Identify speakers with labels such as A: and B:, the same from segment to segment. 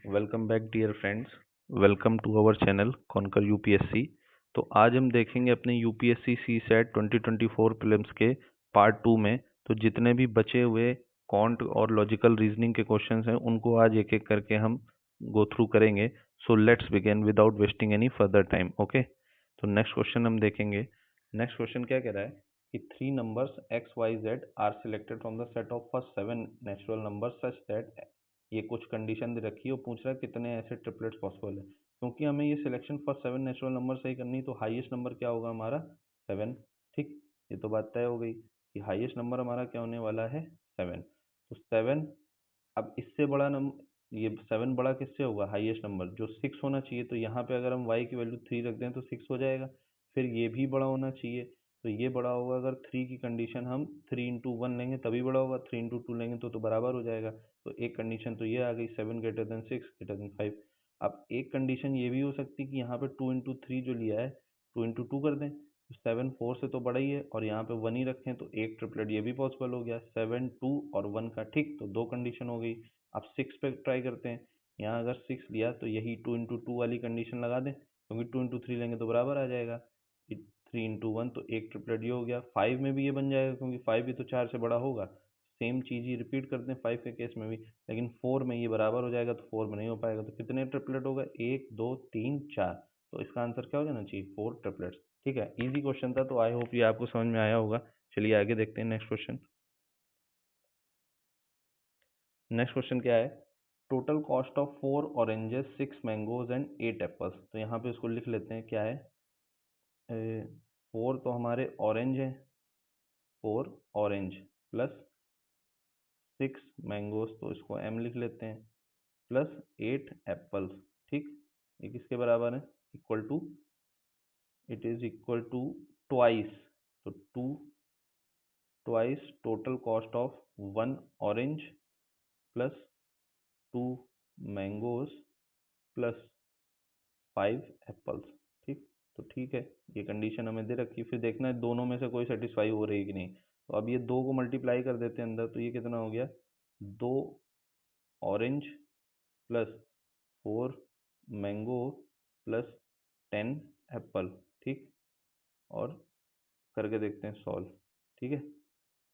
A: Welcome back dear friends. Welcome to our channel Conquer UPSC. तो आज हम देखेंगे अपने यूपीएससी सी सेट 2024 प्रीलिम्स के पार्ट 2 में। तो जितने भी बचे हुए कॉन्ट और लॉजिकल रीजनिंग के क्वेश्चंस हैं उनको आज एक एक करके हम गो थ्रू करेंगे। So let's begin without wasting any further time. Okay, तो नेक्स्ट क्वेश्चन हम देखेंगे। नेक्स्ट क्वेश्चन क्या कह रहा है कि 3 numbers X Y Z are selected from the set of first 7 natural numbers such that, ये कुछ कंडीशन दे रखी है और पूछ रहा है कितने ऐसे ट्रिपलेट्स पॉसिबल है। क्योंकि हमें ये सिलेक्शन फॉर 7 नेचुरल नंबर से ही करनी, तो हाईएस्ट नंबर क्या होगा हमारा 7। ठीक, ये तो बात तय हो गई कि हाईएस्ट नंबर हमारा क्या होने वाला है 7। तो 7, अब इससे बड़ा नंबर, ये 7 बड़ा किससे होगा, हाईएस्ट नंबर जो 6 होना चाहिए। तो यहाँ पे अगर हम y की वैल्यू 3 रख दें तो 6 हो जाएगा। फिर ये भी बड़ा होना चाहिए, तो ये बड़ा होगा अगर 3 की कंडीशन हम 3 इंटू 1 लेंगे तभी बड़ा होगा, 3 इंटू 2 लेंगे तो बराबर हो जाएगा। तो एक कंडीशन तो ये आ गई 7 ग्रेटर देन 6 ग्रेटर देन 5। अब एक कंडीशन ये भी हो सकती है कि यहाँ पे 2 इंटू 3 जो लिया है 2 इंटू 2 कर दें, तो 7 4 से तो बड़ा ही है और यहाँ पे 1 ही रखें, तो एक ट्रिपलेट ये भी पॉसिबल हो गया 7 2 और 1 का। ठीक, तो दो कंडीशन हो गई। अब 6 पे ट्राई करते हैं। यहाँ अगर 6 लिया तो यही 2 इंटू 2 वाली कंडीशन लगा दें, क्योंकि 2 इंटू 3 लेंगे तो बराबर आ जाएगा 3 इंटू 1, तो एक ट्रिपलेट ये हो गया। 5 में भी ये बन जाएगा क्योंकि 5 भी तो 4 से बड़ा होगा। सेम चीज़ ही रिपीट करते हैं 5 के केस में भी, लेकिन 4 में ये बराबर हो जाएगा तो 4 में नहीं हो पाएगा। तो कितने ट्रिपलेट होगा, 1 2 3 4। तो इसका आंसर क्या हो जाना चाहिए, 4 ट्रिपलेट्स। ठीक है, इजी क्वेश्चन था, तो आई होप ये आपको समझ में आया होगा। चलिए आगे देखते हैं नेक्स्ट क्वेश्चन। नेक्स्ट क्वेश्चन क्या है, total cost of 4 oranges 6 mangoes and 8 apples. तो यहाँ पे उसको लिख लेते हैं, क्या है 4 तो हमारे ऑरेंज है, 4 ऑरेंज प्लस 6 मैंगोज, तो इसको एम लिख लेते हैं, प्लस 8 एप्पल्स। ठीक, ये किसके बराबर है, equal to, it is equal to twice, तो 2 twice total cost of 1 orange plus 2 mangoes plus 5 apples. ठीक, तो ठीक है, ये कंडीशन हमें दे रखी है। फिर देखना है दोनों में से कोई सेटिस्फाई हो रही है कि नहीं। तो अब ये दो को मल्टीप्लाई कर देते हैं अंदर, तो ये कितना हो गया, 2 orange plus 4 mango plus 10 Apple. ठीक, और करके देखते हैं सॉल्व। ठीक है,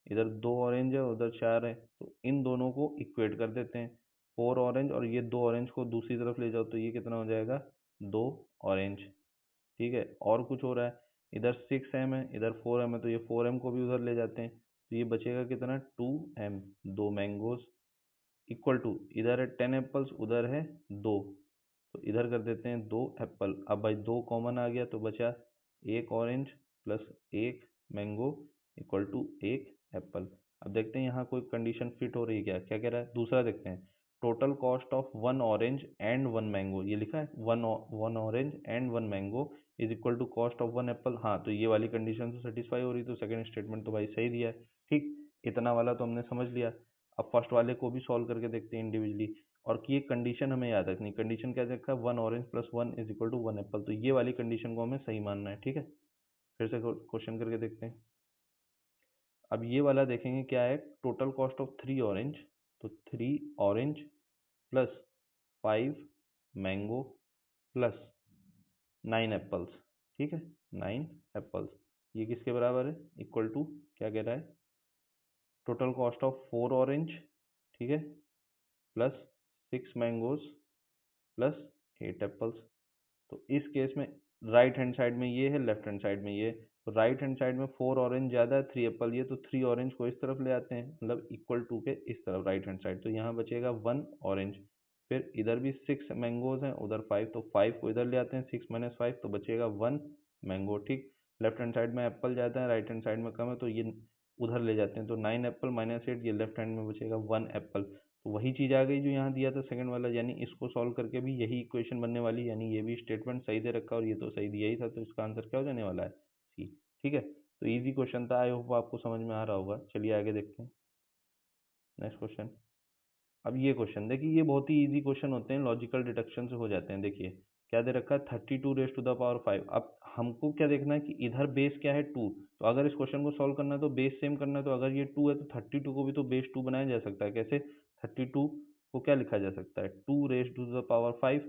A: इधर 2 ऑरेंज है उधर 4 है, तो इन दोनों को इक्वेट कर देते हैं। 4 ऑरेंज और ये 2 ऑरेंज को दूसरी तरफ ले जाओ तो ये कितना हो जाएगा, 2 ऑरेंज। ठीक है, और कुछ हो रहा है, इधर 6m है इधर 4m है, तो ये 4m को भी उधर ले जाते हैं, तो ये बचेगा कितना, 2m, 2 मैंगोज इक्वल टू, इधर है 10 एप्पल्स उधर है 2, तो इधर कर देते हैं 2 एप्पल। अब भाई 2 कॉमन आ गया तो बचा एक ऑरेंज प्लस एक मैंगो इक्वल टू एक एप्पल। अब देखते हैं यहाँ कोई कंडीशन फिट हो रही है क्या, क्या कह रहा है, दूसरा देखते हैं। Total cost of 1 orange and 1 mango, ये लिखा है 1 orange and 1 mango is equal to cost of 1 apple. हाँ, तो ये वाली कंडीशन तो सेटिस्फाई हो रही, तो सेकंड स्टेटमेंट तो भाई सही दिया है। ठीक, इतना वाला तो हमने समझ लिया। अब फर्स्ट वाले को भी सॉल्व करके देखते हैं इंडिविजुअली, और कि एक कंडीशन हमें याद रखनी। कंडीशन क्या रखा है, 1 orange plus 1 is equal to 1 apple, तो ये वाली कंडीशन को हमें सही मानना है। ठीक है, फिर से क्वेश्चन करके देखते हैं। अब ये वाला देखेंगे क्या है, टोटल कॉस्ट ऑफ 3 ऑरेंज, तो 3 orange plus 5 mango plus 9 apples. ठीक है, 9 एप्पल्स, ये किसके बराबर है, इक्वल टू, क्या कह रहा है, टोटल कॉस्ट ऑफ 4 ऑरेंज, ठीक है, प्लस 6 मैंगोज प्लस 8 एप्पल्स। तो इस केस में राइट हैंड साइड में ये है, लेफ्ट हैंड साइड में ये, तो राइट हैंड साइड में 4 ऑरेंज ज़्यादा है 3 एप्पल ये, तो 3 ऑरेंज को इस तरफ ले आते हैं, मतलब इक्वल टू के इस तरफ राइट हैंड साइड, तो यहाँ बचेगा 1 ऑरेंज। फिर इधर भी 6 मैंगोज हैं उधर 5, तो 5 को इधर ले आते हैं, 6 माइनस 5 तो बचेगा 1 मैंगो। ठीक, लेफ्ट हैंड साइड में एप्पल ज़्यादा है राइट हैंड साइड में कम है, तो ये उधर ले जाते हैं, तो 9 एप्पल माइनस 8, ये लेफ्ट हैंड में बचेगा 1 एप्पल। तो वही चीज़ आ गई जो यहाँ दिया था सेकंड वाला, यानी इसको सॉल्व करके भी यही इक्वेशन बनने वाली, यानी ये भी स्टेटमेंट सही दे रखा और ये तो सही दिया ही था, तो इसका आंसर क्या हो जाने वाला है, सी। ठीक है, तो इजी क्वेश्चन था, आई होप आपको समझ में आ रहा होगा। चलिए आगे देखते हैं नेक्स्ट क्वेश्चन। अब ये क्वेश्चन देखिए, ये बहुत ही इजी क्वेश्चन होते हैं, लॉजिकल डिडक्शन से हो जाते हैं। देखिए क्या दे रखा है, 32 रेज टू द पावर 5। अब हमको क्या देखना है कि इधर बेस क्या है 2, तो अगर इस क्वेश्चन को सॉल्व करना है तो बेस सेम करना है, तो अगर ये 2 है तो 32 को भी तो बेस 2 बनाया जा सकता है। कैसे, 32 को क्या लिखा जा सकता है, 2 raise to the power 5,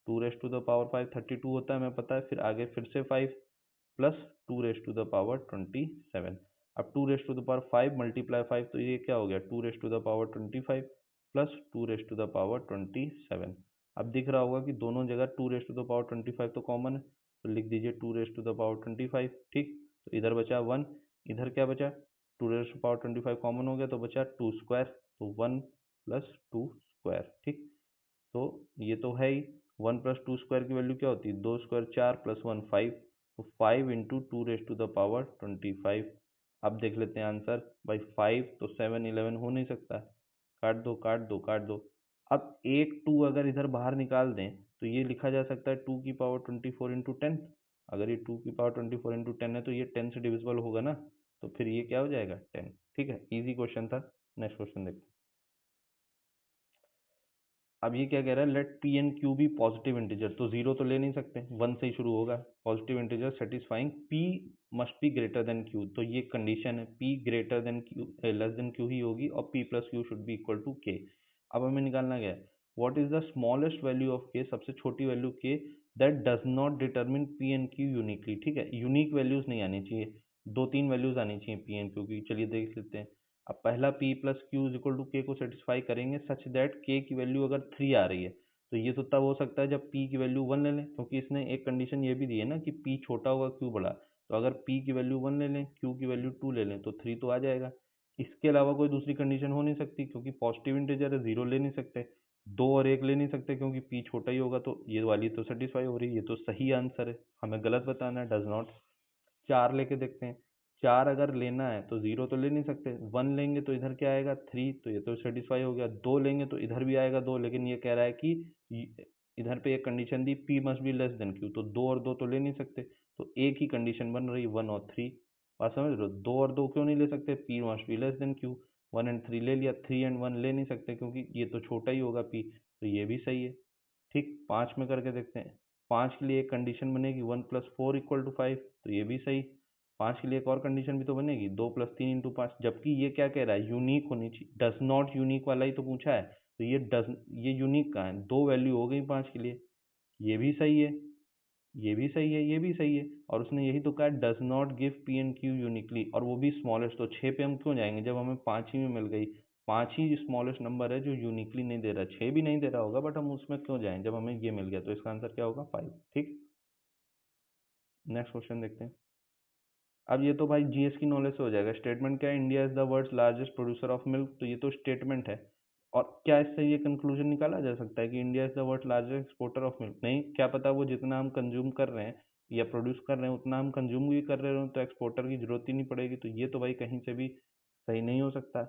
A: 2 raise to the power 5 32 होता है, हमें पता है, फिर आगे फिर से 5 plus 2 raise to the power 27। अब 2 raise to the power 5 multiply 5, तो ये क्या हो गया, 2 raise to the power 25 plus 2 raise to the power 27। अब दिख रहा होगा कि दोनों जगह 2 रेज टू द पावर 25 तो कॉमन है, तो लिख दीजिए 2 रेज टू द पावर 25। ठीक, तो इधर बचा 1, इधर क्या बचा, 2 raise to the power 25 common हो गया तो बचा 2 स्क्वायर, तो 1 प्लस 2 स्क्वायर। ठीक, तो ये तो है ही, 1 प्लस 2 स्क्वायर की वैल्यू क्या होती है, 2 स्क्वायर 4 प्लस 1 5, तो 5 into 2 raise to the power 25। अब देख लेते हैं आंसर, भाई 5 तो 7 11 हो नहीं सकता, काट दो काट दो काट दो। अब एक 2 अगर इधर बाहर निकाल दें तो ये लिखा जा सकता है 2 की पावर 24 इंटू 10। अगर ये 2 की पावर 24 इंटू 10 है तो ये 10 से डिविजिबल होगा ना, तो फिर ये क्या हो जाएगा, 10। ठीक है, इजी क्वेश्चन था। नेक्स्ट क्वेश्चन देखते हैं। अब ये क्या कह रहा है, let p and q be positive integer, तो जीरो तो ले नहीं सकते, 1 से ही शुरू होगा, positive integer satisfying p must be greater than q, तो ये कंडीशन है, p greater than q less than q ही होगी, और p plus q should be equal to k. अब हमें निकालना क्या है, what is the smallest value of के, सबसे छोटी वैल्यू के, that does not determine P and Q uniquely. ठीक है, यूनिक वैल्यूज नहीं आनी चाहिए, 2 3 वैल्यूज आनी चाहिए पी एंड क्यू की। चलिए देख लेते हैं। अब पहला p plus Q is equal to K को सेटिस्फाई करेंगे सच दैट k की वैल्यू अगर 3 आ रही है, तो ये तो तब हो सकता है जब p की वैल्यू 1 ले लें, क्योंकि इसने एक कंडीशन ये भी दी है ना कि p छोटा होगा q बड़ा, तो अगर p की वैल्यू 1 ले लें, q की वैल्यू 2 ले लें, तो 3 तो आ जाएगा। इसके अलावा कोई दूसरी कंडीशन हो नहीं सकती, क्योंकि पॉजिटिव इंटीजर है, 0 ले नहीं सकते, 2 और 1 ले नहीं सकते, क्योंकि p छोटा ही होगा, तो ये वाली तो सेटिस्फाई हो रही है, ये तो सही आंसर है, हमें गलत बताना है, डज नॉट। 4 लेके देखते हैं, 4 अगर लेना है तो 0 तो ले नहीं सकते, 1 लेंगे तो इधर क्या आएगा 3, तो ये तो सेटिस्फाई हो गया, 2 लेंगे तो इधर भी आएगा 2, लेकिन ये कह रहा है कि इधर पे एक condition the, p must be less than q, तो 2 और 2 तो ले नहीं सकते, तो एक ही कंडीशन बन रही 1 और 3। बात समझ रहे हो, 2 और 2 क्यों नहीं ले सकते, p must be less than q, 1 and 3 ले लिया, 3 एंड 1 ले नहीं सकते क्योंकि ये तो छोटा ही होगा p, तो ये भी सही है। ठीक, 5 में करके देखते हैं, 5 के लिए एक कंडीशन बनेगी 1 प्लस 4 इक्वल टू 5, तो ये भी सही। 5 के लिए एक और कंडीशन भी तो बनेगी, 2 प्लस 3 इंटू 5, जबकि ये क्या कह रहा है, यूनिक होनी चाहिए, डज नॉट यूनिक वाला ही तो पूछा है, तो ये यूनिक कहाँ है, 2 वैल्यू हो गई 5 के लिए, ये भी सही है, ये भी सही है, ये भी सही है, और उसने यही तो कहा does not give P and Q uniquely, और वो भी स्मॉलेस्ट, तो 6 पे हम क्यों जाएंगे जब हमें 5 ही में मिल गई, 5 ही स्मॉलेस्ट नंबर है जो यूनिकली नहीं दे रहा, 6 भी नहीं दे रहा होगा, बट हम उसमें क्यों जाएं जब हमें ये मिल गया, तो इसका आंसर क्या होगा 5। ठीक, नेक्स्ट क्वेश्चन देखते हैं। अब ये तो भाई जीएस की नॉलेज से हो जाएगा, स्टेटमेंट क्या है, India is the world's largest producer of milk, तो ये तो स्टेटमेंट है, और क्या इससे ये कंक्लूजन निकाला जा सकता है कि India is the world largest exporter of milk, नहीं, क्या पता वो जितना हम कंज्यूम कर रहे हैं या प्रोड्यूस कर रहे हैं उतना हम कंज्यूम भी कर रहे हो, तो एक्सपोर्टर की जरूरत ही नहीं पड़ेगी, तो ये तो भाई कहीं से भी सही नहीं हो सकता,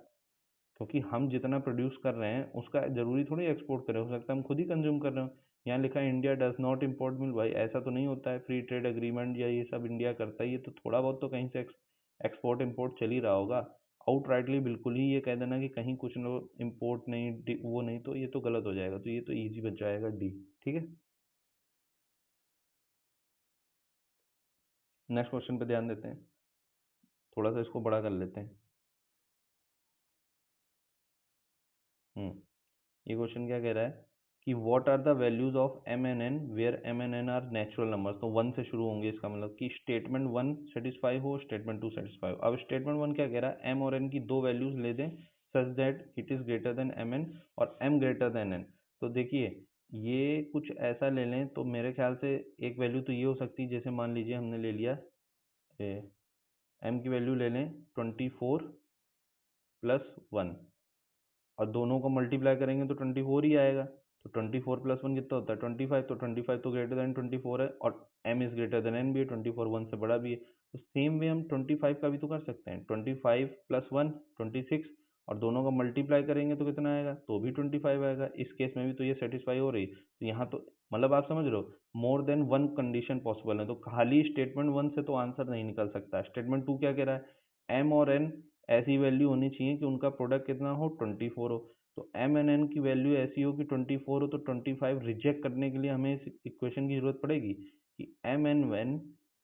A: क्योंकि हम जितना प्रोड्यूस कर रहे हैं उसका जरूरी थोड़ी एक्सपोर्ट करें, हो सकता है हम खुद ही कंज्यूम कर रहे हो। यहाँ लिखा है India does not import milk, भाई ऐसा तो नहीं होता है, फ्री ट्रेड एग्रीमेंट या ये सब इंडिया करता ही है, तो थोड़ा बहुत तो कहीं से एक्सपोर्ट इम्पोर्ट चल ही रहा होगा। आउट राइटली बिल्कुल ही ये कह देना कि कहीं कुछ नो इम्पोर्ट नहीं वो नहीं, तो ये तो गलत हो जाएगा, तो ये तो ईजी बच जाएगा डी। ठीक है, नेक्स्ट क्वेश्चन पे ध्यान देते हैं, थोड़ा सा इसको बड़ा कर लेते हैं। हम्म, ये क्वेश्चन क्या कह रहा है कि what are the values of M N N where M N N are natural numbers, तो 1 से शुरू होंगे, इसका मतलब कि स्टेटमेंट 1 सेटिस्फाई हो, स्टेटमेंट 2 सेटिस्फाई हो। अब स्टेटमेंट 1 क्या कह रहा है, एम और एन की दो वैल्यूज ले दें such that it is greater than M N और एम ग्रेटर देन एन, तो देखिए ये कुछ ऐसा ले लें, तो मेरे ख्याल से एक वैल्यू तो ये हो सकती है, जैसे मान लीजिए हमने ले लिया एम की वैल्यू ले लें 24 + 1, और दोनों को मल्टीप्लाई करेंगे तो 24 ही आएगा, तो 24 + 1 कितना होता है 25, तो 25 तो ग्रेटर देन 24 है, और m is greater then n भी है, 24 1 से बड़ा भी है, तो सेम वे हम 25 का भी तो कर सकते हैं, 25 + 1 26, और दोनों का मल्टीप्लाई करेंगे तो कितना आएगा, तो भी 25 आएगा, इस केस में भी तो ये सेटिस्फाई हो रही, तो यहाँ तो मतलब आप समझ रहे हो, more than one condition possible है, तो खाली स्टेटमेंट 1 से तो आंसर नहीं निकल सकता। स्टेटमेंट 2 क्या कह रहा है, m और n ऐसी वैल्यू होनी चाहिए कि उनका प्रोडक्ट कितना हो 24 हो, तो एम एन एन की वैल्यू ऐसी हो कि 24 हो, तो 25 रिजेक्ट करने के लिए हमें इस इक्वेशन की जरूरत पड़ेगी कि एम एन एन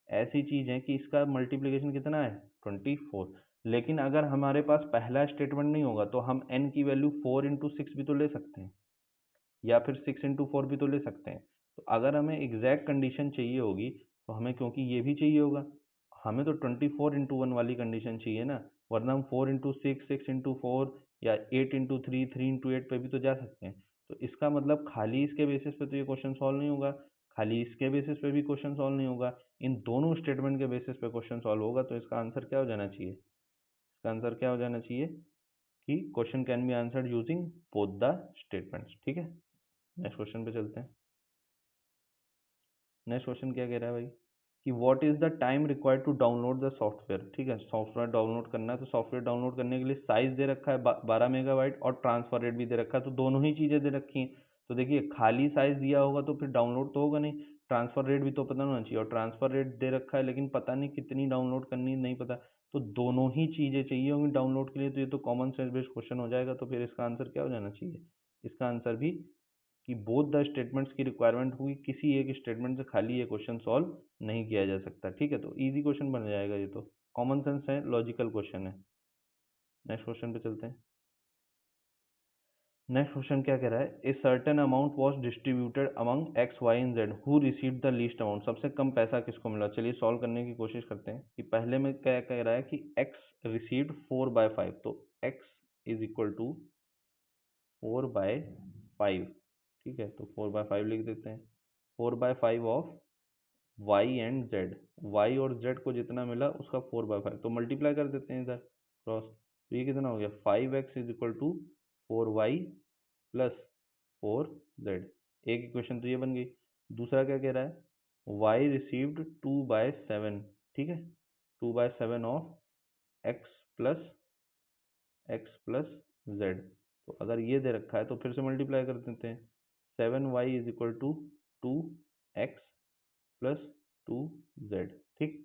A: ऐसी चीज है कि इसका मल्टीप्लिकेशन कितना है 24, लेकिन अगर हमारे पास पहला स्टेटमेंट नहीं होगा तो हम n की वैल्यू 4 × 6 भी तो ले सकते हैं, या फिर 6 × 4 भी तो ले सकते हैं। तो अगर हमें एग्जैक्ट कंडीशन चाहिए होगी तो हमें, क्योंकि ये भी चाहिए होगा, हमें तो 24 × 1 वाली कंडीशन चाहिए ना, वरना हम 4 × 6, 6 × 4 या 8 × 3, 3 × 8 पे भी तो जा सकते हैं। तो इसका मतलब खाली इसके बेसिस पे तो ये क्वेश्चन सॉल्व नहीं होगा, खाली इसके बेसिस पे भी क्वेश्चन सॉल्व नहीं होगा, इन दोनों स्टेटमेंट के बेसिस पे क्वेश्चन सॉल्व होगा। तो इसका आंसर क्या हो जाना चाहिए? इसका आंसर क्या हो जाना चाहिए कि question can be answered using both the statements. ठीक है, नेक्स्ट क्वेश्चन पे चलते हैं। नेक्स्ट क्वेश्चन क्या कह रहा है भाई कि what is the time required to download the software. ठीक है, सॉफ्टवेयर डाउनलोड करना है, तो सॉफ्टवेयर डाउनलोड करने के लिए साइज दे रखा है 12 MB और ट्रांसफर रेट भी दे रखा है, तो दोनों ही चीज़ें दे रखी हैं। तो देखिए, खाली साइज दिया होगा तो फिर डाउनलोड तो होगा नहीं, ट्रांसफर रेट भी तो पता होना चाहिए, और ट्रांसफर रेट दे रखा है लेकिन पता नहीं कितनी डाउनलोड करनी, नहीं पता। तो दोनों ही चीज़ें चाहिए होंगी डाउनलोड के लिए, तो ये तो कॉमन सेंस बेस्ड क्वेश्चन हो जाएगा। तो फिर इसका आंसर क्या हो जाना चाहिए? इसका आंसर भी कि बोथ द स्टेटमेंट्स की रिक्वायरमेंट हुई, किसी एक स्टेटमेंट से खाली ये क्वेश्चन सॉल्व नहीं किया जा सकता। ठीक है, तो इजी क्वेश्चन बन जाएगा, ये तो कॉमन सेंस है, लॉजिकल क्वेश्चन है। नेक्स्ट क्वेश्चन पे चलते हैं। नेक्स्ट क्वेश्चन क्या कह रहा है, a certain amount was distributed among X Y and Z, who received the least amount. सबसे कम पैसा किसको मिला? चलिए सॉल्व करने की कोशिश करते हैं। कि पहले में क्या कह रहा है कि एक्स रिसीव्ड 4/5, तो एक्स इज इक्वल टू 4/5। ठीक है, तो 4/5 लिख देते हैं। 4/5 of Y and Z, Y और जेड को जितना मिला उसका 4/5, तो मल्टीप्लाई कर देते हैं इधर क्रॉस। तो ये कितना हो गया? 5x is equal to 4y plus 4z। एक इक्वेशन तो ये बन गई। दूसरा क्या कह रहा है? y received 2/7। ठीक है, 2/7 ऑफ x प्लस z। तो अगर ये दे रखा है तो फिर से मल्टीप्लाई कर देते हैं। 7y is equal to 2x plus 2z। ठीक,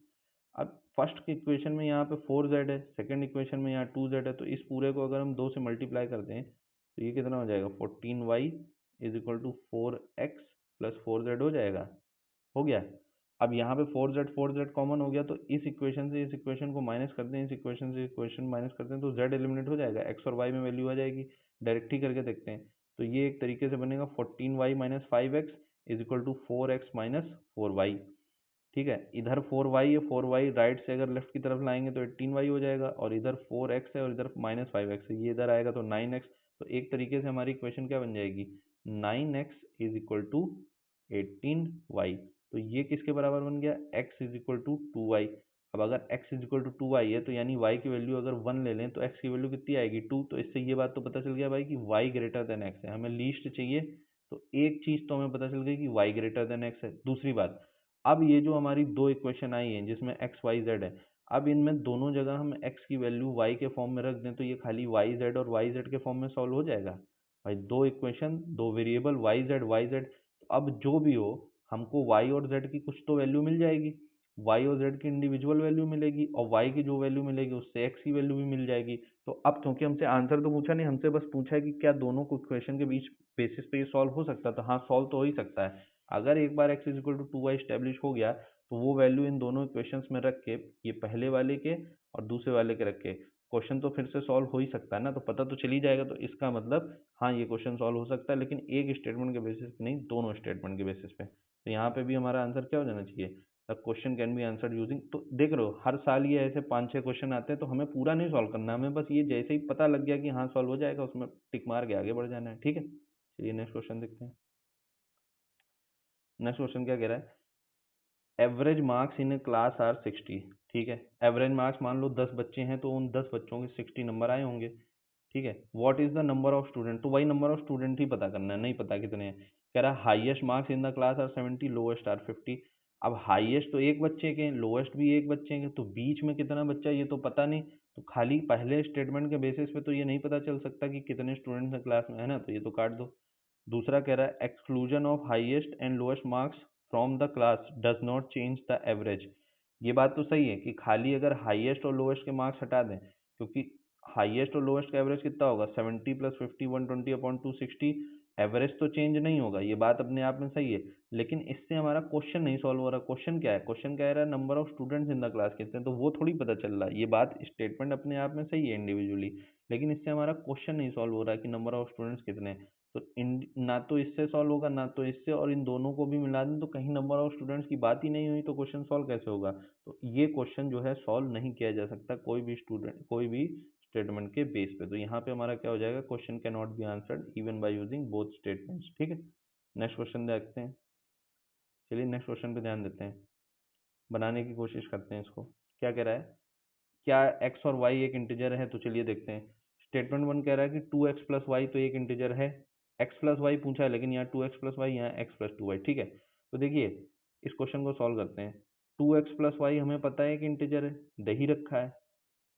A: अब फर्स्ट के इक्वेशन में यहाँ पे 4z है, सेकंड इक्वेशन में यहाँ 2z है, तो इस पूरे को अगर हम 2 से मल्टीप्लाई करते हैं तो ये कितना हो जाएगा? 14y is equal to 4x plus 4z हो जाएगा। हो गया। अब यहाँ पे 4z कॉमन हो गया, तो इस इक्वेशन से इस इक्वेशन को माइनस करते हैं, इस इक्वेशन से इक्वेशन माइनस करते हैं, तो z एलिमिनेट हो जाएगा, x और y में वैल्यू आ जाएगी। डायरेक्ट ही करके देखते हैं, तो ये एक तरीके से बनेगा 14y minus 5x is equal to 4x minus 4y। ठीक है, इधर 4y है, 4y राइट से अगर लेफ्ट की तरफ लाएंगे तो 18y हो जाएगा, और इधर 4x है और इधर माइनस 5x है, ये इधर आएगा तो 9x। तो एक तरीके से हमारी इक्वेशन क्या बन जाएगी? 9x is equal to 18y। तो ये किसके बराबर बन गया? x is equal to 2y। अब अगर x is equal to 2y है तो यानी y की वैल्यू अगर 1 ले लें तो x की वैल्यू कितनी आएगी? 2। तो इससे ये बात तो पता चल गया भाई कि y ग्रेटर देन x है। हमें लीस्ट चाहिए, तो एक चीज़ तो हमें पता चल गई कि y ग्रेटर देन x है। दूसरी बात, अब ये जो हमारी दो इक्वेशन आई हैं जिसमें एक्स वाई जेड है, अब इनमें दोनों जगह हम x की वैल्यू y के फॉर्म में रख दें तो ये खाली वाई जेड और वाई जेड के फॉर्म में सॉल्व हो जाएगा। भाई दो इक्वेशन, दो वेरिएबल वाई जेड, अब जो भी हो हमको y और z की कुछ तो वैल्यू मिल जाएगी, y और z की इंडिविजुअल वैल्यू मिलेगी, और y की जो वैल्यू मिलेगी उससे x की वैल्यू भी मिल जाएगी। तो अब क्योंकि हमसे आंसर तो पूछा नहीं, हमसे बस पूछा है कि क्या दोनों को इक्वेशन के बीच बेसिस पे ये सॉल्व हो सकता है, तो हाँ सॉल्व तो हो ही सकता है। अगर एक बार x is equal to 2y establish हो गया तो वो वैल्यू इन दोनों इक्वेशंस में रख के, ये पहले वाले के और दूसरे वाले के रख के, क्वेश्चन तो फिर से सॉल्व हो ही सकता है ना, तो पता तो चल ही जाएगा। तो इसका मतलब हाँ ये क्वेश्चन सॉल्व हो सकता है, लेकिन एक स्टेटमेंट के बेसिस पे नहीं, दोनों स्टेटमेंट के बेसिस पे। तो यहाँ पे भी हमारा आंसर क्या हो जाना चाहिए? The question can be answered using. तो देख रहे हो हर साल ये ऐसे 5-6 क्वेश्चन आते हैं, तो हमें पूरा नहीं सॉल्व करना, हमें बस ये जैसे ही पता लग गया कि हाँ सॉल्व हो जाएगा उसमें टिक मार के आगे बढ़ जाना है। ठीक है, चलिए नेक्स्ट क्वेश्चन देखते हैं। नेक्स्ट क्वेश्चन क्या कह रहा है? Average marks in a class are 60। ठीक है, एवरेज मार्क्स मान लो 10 बच्चे हैं तो उन 10 बच्चों के 60 नंबर आए होंगे। ठीक है, what is the number of student, तो वही नंबर ऑफ स्टूडेंट ही पता करना है, नहीं पता कितने हैं। कह रहा है highest marks in the class are 70, lowest are 50। अब हाईएस्ट तो एक बच्चे के, लोएस्ट भी एक बच्चे के, तो बीच में कितना बच्चा ये तो पता नहीं। तो खाली पहले स्टेटमेंट के बेसिस पे तो ये नहीं पता चल सकता कि कितने स्टूडेंट्स हैं क्लास में, है ना, तो ये तो काट दो। दूसरा कह रहा है exclusion of highest and lowest marks from the class does not change the average. ये बात तो सही है कि खाली अगर हाईएस्ट और लोएस्ट के मार्क्स हटा दें, क्योंकि हाईएस्ट और लोएस्ट का एवरेज कितना होगा? 70 प्लस 50 120 अपॉन 260, एवरेज तो चेंज नहीं होगा, ये बात अपने आप में सही है, लेकिन इससे हमारा क्वेश्चन नहीं सॉल्व हो रहा। क्वेश्चन क्या है? क्वेश्चन कह रहा है number of students in the class कितने, तो वो थोड़ी पता चल रहा है। ये बात स्टेटमेंट अपने आप में सही है इंडिविजुअली, लेकिन इससे हमारा क्वेश्चन नहीं सॉल्व हो रहा है कि नंबर ऑफ स्टूडेंट्स कितने हैं। तो ना तो इससे सॉल्व होगा ना तो इससे, और इन दोनों को भी मिला दें तो कहीं नंबर ऑफ स्टूडेंट्स की बात ही नहीं हुई, तो क्वेश्चन सॉल्व कैसे होगा? तो ये क्वेश्चन जो है सॉल्व नहीं किया जा सकता कोई भी स्टेटमेंट के बेस पे। तो यहाँ पे हमारा क्या हो जाएगा? Question can not be answered even by using both statements. ठीक है, नेक्स्ट क्वेश्चन देखते हैं। चलिए नेक्स्ट क्वेश्चन पे ध्यान देते हैं, बनाने की कोशिश करते हैं इसको। क्या कह रहा है? क्या x और y एक इंटीजर है? तो चलिए देखते हैं। स्टेटमेंट वन कह रहा है कि 2x प्लस वाई तो एक इंटीजर है। x प्लस वाई पूछा है, लेकिन यहाँ 2x प्लस वाई, यहाँ x प्लस 2y। ठीक है, तो देखिए इस क्वेश्चन को सॉल्व करते हैं। 2x प्लस वाई हमें पता है कि इंटीजर है, दे ही रखा है।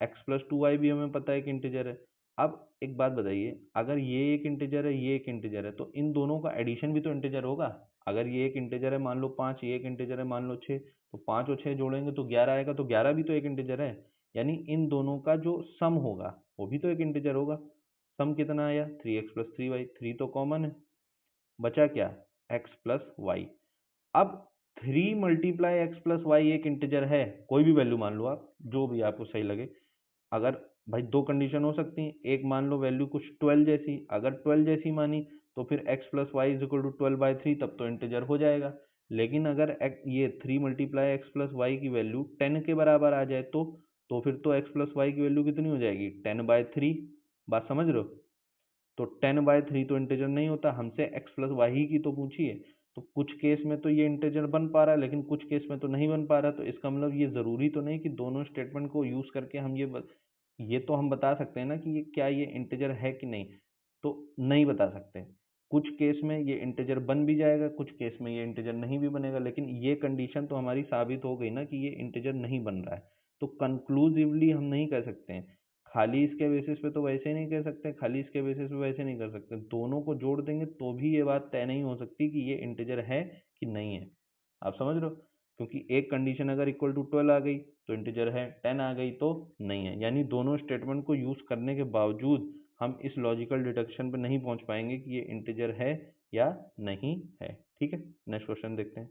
A: x प्लस 2y भी हमें पता है कि इंटीजर है। अब एक बात बताइए, अगर ये एक इंटीजर है, ये एक इंटीजर है, तो इन दोनों का एडिशन भी तो इंटीजर होगा। अगर ये एक इंटीजर है मान लो 5, ये एक इंटीजर है मान लो 6, तो 5 और 6 जोड़ेंगे तो 11 आएगा, तो 11 भी तो एक इंटीजर है। यानी इन दोनों का जो सम होगा वो भी तो एक इंटीजर होगा। सम कितना आया? 3x प्लस 3y, 3 तो कॉमन है, बचा क्या? x plus Y. अब 3 मल्टीप्लाई एक्स प्लस वाई एक इंटीजर है, कोई भी वैल्यू मान लो आप, जो भी आपको सही लगे। अगर भाई दो कंडीशन हो सकती हैं, एक मान लो वैल्यू कुछ 12 जैसी, अगर 12 जैसी मानी तो फिर x plus Y is equal to 12/3, तब तो इंटीजर हो जाएगा। लेकिन अगर ये 3 मल्टीप्लाई एक्स प्लस वाई की वैल्यू 10 के बराबर आ जाए तो फिर तो x प्लस वाई की वैल्यू कितनी हो जाएगी? 10/3। बात समझ रहे हो? तो 10/3 तो इंटीजर नहीं होता, हमसे x प्लस वाई की तो पूछिए। तो कुछ केस में तो ये इंटीजर बन पा रहा है, लेकिन कुछ केस में तो नहीं बन पा रहा। तो इसका मतलब ये ज़रूरी तो नहीं कि दोनों स्टेटमेंट को यूज़ करके हम ये तो हम बता सकते हैं ना कि ये क्या ये इंटीजर है कि नहीं। तो नहीं बता सकते। कुछ केस में ये इंटीजर बन भी जाएगा, कुछ केस में ये इंटीजर नहीं भी बनेगा, लेकिन ये कंडीशन तो हमारी साबित हो गई ना कि ये इंटीजर नहीं बन रहा है। तो कंक्लूसिवली हम नहीं कह सकते हैं, खाली इसके बेसिस पे तो वैसे नहीं कह सकते, खाली इसके बेसिस पे वैसे नहीं कर सकते, दोनों को जोड़ देंगे तो भी ये बात तय नहीं हो सकती कि ये इंटीजर है कि नहीं है। आप समझ रहे हो? क्योंकि एक कंडीशन अगर इक्वल टू 12 आ गई तो इंटीजर है, 10 आ गई तो नहीं है। यानी दोनों स्टेटमेंट को यूज करने के बावजूद हम इस लॉजिकल डिडक्शन पे नहीं पहुंच पाएंगे कि ये इंटीजर है या नहीं है। ठीक है, नेक्स्ट क्वेश्चन देखते हैं।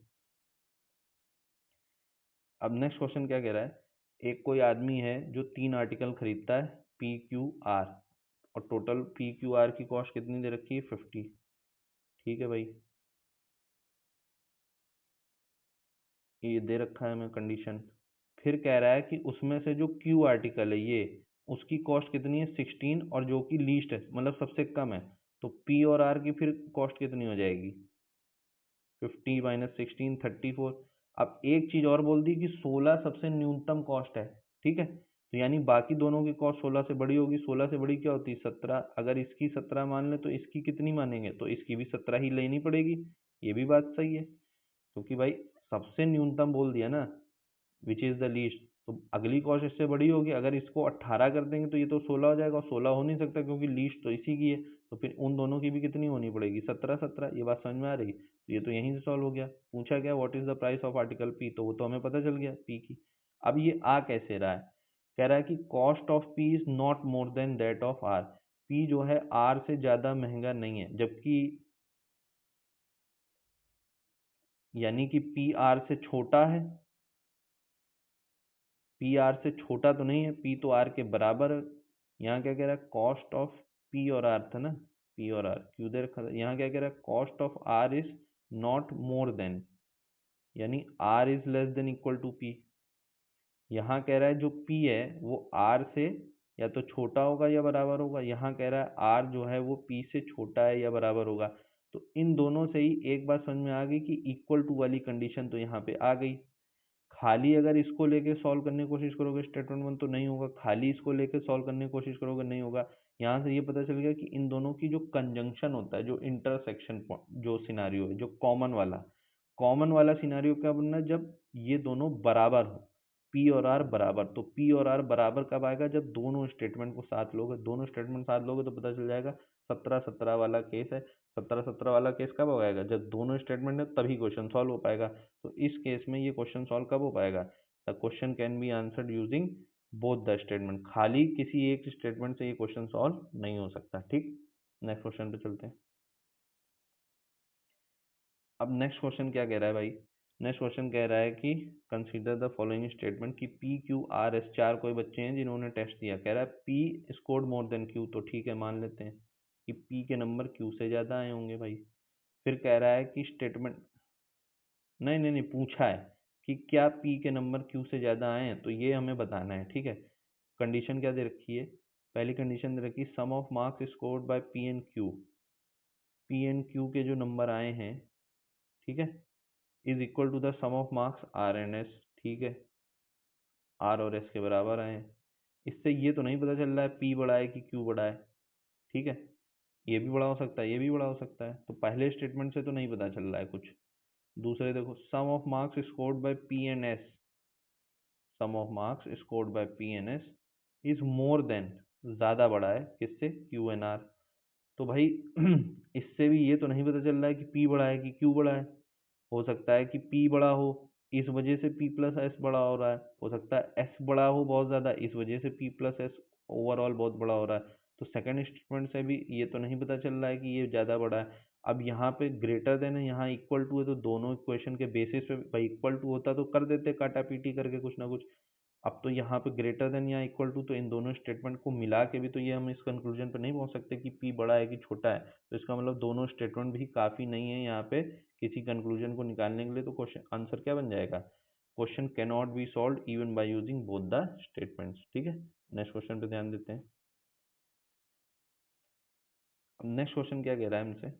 A: अब नेक्स्ट क्वेश्चन क्या कह रहा है? एक कोई आदमी है जो 3 आर्टिकल खरीदता है, पी क्यू आर, और टोटल पी क्यू आर की कॉस्ट कितनी दे रखी है? 50। ठीक है भाई, ये दे रखा है हमें कंडीशन। फिर कह रहा है कि उसमें से जो क्यू आर्टिकल है ये, उसकी कॉस्ट कितनी है? 16, और जो कि लीस्ट है मतलब सबसे कम है, तो पी और आर की फिर कॉस्ट कितनी हो जाएगी? 50 माइनस 16, 34। अब एक चीज और बोल दी कि 16 सबसे न्यूनतम कॉस्ट है। ठीक है, तो यानी बाकी दोनों की कॉस्ट 16 से बड़ी होगी। 16 से बड़ी क्या होती है? 17। अगर इसकी 17 मान ले तो इसकी कितनी मानेंगे? तो इसकी भी 17 ही लेनी पड़ेगी। ये भी बात सही है, क्योंकि भाई सबसे न्यूनतम बोल दिया ना, विच इज द लीस्ट, तो अगली कॉस्ट इससे बड़ी होगी। अगर इसको 18 कर देंगे तो ये तो 16 हो जाएगा, और 16 हो नहीं सकता क्योंकि लीस्ट तो इसी की है। तो फिर उन दोनों की भी कितनी होनी पड़ेगी? 17 17। ये बात समझ में आ रही? तो ये तो यहीं से सॉल्व हो गया। पूछा गया what is the price of article P, तो वो तो हमें पता चल गया पी की। अब ये आ कैसे रहा है? कह रहा है कि cost of P is not more than that of R. P जो है आर से ज्यादा महंगा नहीं है, जबकि यानी कि पी आर से छोटा है। पी आर से छोटा तो नहीं है, पी तो आर के बराबर है। यहाँ क्या कह रहा है? कॉस्ट ऑफ पी और आर था ना, पी और आर क्यों दे रखा था? यहाँ क्या कह रहा है? Cost of r is not more than, यानी r is less than equal to p. यहाँ कह रहा है जो पी है वो आर से या तो छोटा होगा या बराबर होगा। यहाँ कह रहा है आर जो है वो पी से छोटा है या बराबर होगा। तो इन दोनों से ही एक बात समझ में आ गई कि इक्वल टू वाली कंडीशन तो यहाँ पे आ गई। खाली अगर इसको लेके सॉल्व करने की कोशिश करोगे स्टेटमेंट वन तो नहीं होगा, खाली इसको लेके सॉल्व करने की कोशिश करोगे नहीं होगा। यहाँ से ये पता चल गया कि इन दोनों की जो कंजंक्शन होता है, जो इंटरसेक्शन जो सिनारियो है, जो कॉमन वाला सिनारियो क्या बनना है? जब ये दोनों बराबर हो, पी और आर बराबर। तो पी और आर बराबर कब आएगा? जब दोनों स्टेटमेंट को साथ लोगे, दोनों स्टेटमेंट साथ लोगे तो पता चल जाएगा 17 17 वाला केस है। 17 17 वाला केस कब हो जाएगा? जब दोनों स्टेटमेंट है तभी क्वेश्चन सॉल्व हो पाएगा। तो इस केस में ये क्वेश्चन सॉल्व कब हो पाएगा? The question can be answered using both the statement. खाली किसी एक स्टेटमेंट से ये क्वेश्चन सॉल्व नहीं हो सकता। ठीक, नेक्स्ट क्वेश्चन पे चलते हैं। अब नेक्स्ट क्वेश्चन क्या कह रहा है भाई, नेक्स्ट क्वेश्चन कह रहा है कि कंसीडर द फॉलोइंग स्टेटमेंट कि पी क्यू आर एस, चार कोई बच्चे हैं जिन्होंने टेस्ट दिया, कह रहा है P scored more than q, तो ठीक है मान लेते हैं कि पी के नंबर क्यू से ज़्यादा आए होंगे भाई। फिर कह रहा है कि स्टेटमेंट, नहीं नहीं नहीं, पूछा है कि क्या पी के नंबर क्यू से ज़्यादा आए हैं, तो ये हमें बताना है, ठीक है। कंडीशन क्या दे रखी है, पहली कंडीशन दे रखी है sum of marks scored by p and q, p and q के जो नंबर आए हैं, ठीक है, is equal to the sum of marks r and S, ठीक है, आर और एस के बराबर आए। इससे ये तो नहीं पता चल रहा है पी बड़ा है कि क्यू बड़ा है, ठीक है, ये भी बड़ा हो सकता है, ये भी बड़ा हो सकता है, तो पहले स्टेटमेंट से तो नहीं पता चल रहा है कुछ। दूसरे देखो, sum of marks scored by p and s, sum of marks scored by p and s is more than, ज़्यादा बड़ा है किससे, क्यू एन आर। तो भाई इससे भी ये तो नहीं पता चल रहा है कि पी बड़ा है कि क्यू बड़ा है। हो सकता है कि पी बड़ा हो, इस वजह से पी प्लस एस बड़ा हो रहा है, हो सकता है एस बड़ा हो बहुत ज़्यादा, इस वजह से पी प्लस एस ओवरऑल बहुत बड़ा हो रहा है। तो सेकंड स्टेटमेंट से भी ये तो नहीं पता चल रहा है कि ये ज़्यादा बड़ा है। अब यहाँ पे ग्रेटर देन है, यहाँ इक्वल टू है, तो दोनों इक्वेशन के बेसिस पे भाई इक्वल टू होता तो कर देते काटा पीटी करके कुछ ना कुछ। अब तो यहाँ पे ग्रेटर देन या इक्वल टू, तो इन दोनों स्टेटमेंट को मिला के भी तो ये हम इस कंक्लूजन पे नहीं पहुंच सकते कि पी बड़ा है कि छोटा है। तो इसका मतलब दोनों स्टेटमेंट भी काफ़ी नहीं है यहाँ पे किसी कंक्लूजन को निकालने के लिए। तो क्वेश्चन आंसर क्या बन जाएगा, question can not be solve even by using both the statements, ठीक है। नेक्स्ट क्वेश्चन पे ध्यान देते हैं। अब नेक्स्ट क्वेश्चन क्या कह रहा है हमसे,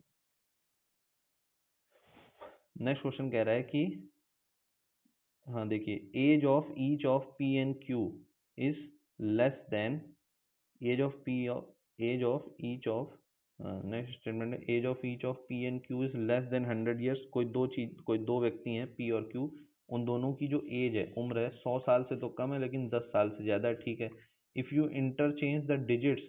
A: नेक्स्ट क्वेश्चन कह रहा है कि, हाँ देखिए, age of each of p and q is less than age of p of, age of each of, next statement है age of each of p and q is less than 100 years. कोई दो चीज, कोई दो व्यक्ति हैं P और Q, उन दोनों की जो एज है, उम्र है, 100 साल से तो कम है लेकिन 10 साल से ज़्यादा है, ठीक है। If you interchange the digits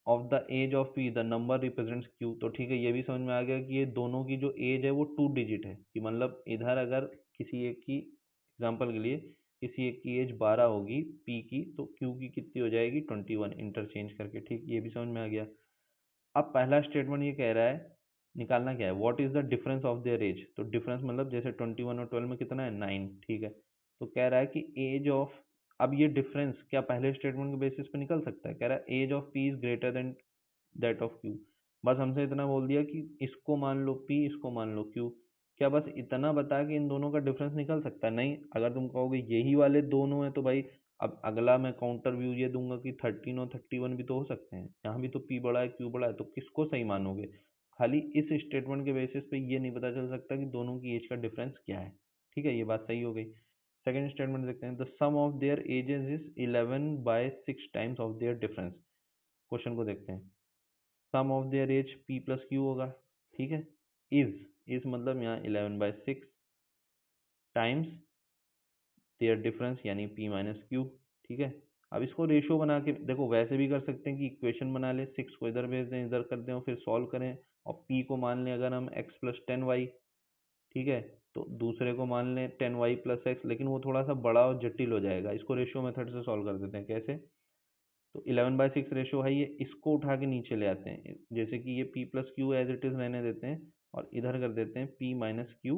A: of the age of P the number represents Q, तो ठीक है, ये भी समझ में आ गया कि ये दोनों की जो एज है वो 2 डिजिट है, कि मतलब इधर अगर किसी एक की, एग्जांपल के लिए किसी एक की एज 12 होगी पी की, तो क्यू की कितनी हो जाएगी 21, इंटरचेंज करके, ठीक, ये भी समझ में आ गया। अब पहला स्टेटमेंट ये कह रहा है निकालना क्या है, what is the difference of their age, तो डिफरेंस मतलब जैसे 21 और 12 में कितना है 9, ठीक है। तो कह रहा है कि एज ऑफ, अब ये डिफरेंस क्या पहले स्टेटमेंट के बेसिस पे निकल सकता है, कह रहा है age of P is greater than that of Q. बस हमसे इतना बोल दिया कि इसको मान लो पी, इसको मान लो क्यू, क्या बस इतना बता के इन दोनों का डिफरेंस निकल सकता है, नहीं। अगर तुम कहोगे यही वाले दोनों हैं तो भाई अब अगला मैं काउंटर व्यू ये दूंगा कि 13 और 31 भी तो हो सकते हैं, यहाँ भी तो पी बड़ा है क्यू बड़ा है, तो किसको सही मानोगे। खाली इस स्टेटमेंट के बेसिस पे ये नहीं पता चल सकता कि दोनों की एज का डिफरेंस क्या है, ठीक है, ये बात सही हो गई। सेकेंड स्टेटमेंट देखते हैं, the sum of their ages is 11/6 times of their difference. Question को देखते हैं, sum of their age p plus q होगा, ठीक है, इज मतलब यहाँ 11/6 टाइम्स देयर डिफरेंस यानी पी माइनस क्यू, ठीक है। अब इसको रेशियो बना के देखो, वैसे भी कर सकते हैं कि इक्वेशन बना ले, 6 को इधर भेज दें, इधर कर दें और फिर सॉल्व करें, और पी को मान लें अगर हम x+10y, ठीक है, तो दूसरे को मान लें 10y+x, लेकिन वो थोड़ा सा बड़ा और जटिल हो जाएगा, इसको रेशियो मेथड से सॉल्व कर देते हैं, कैसे, तो 11/6 रेशो है ये, इसको उठा के नीचे ले आते हैं, जैसे कि ये p plus Q as it is रहने देते हैं और इधर कर देते हैं p माइनस क्यू,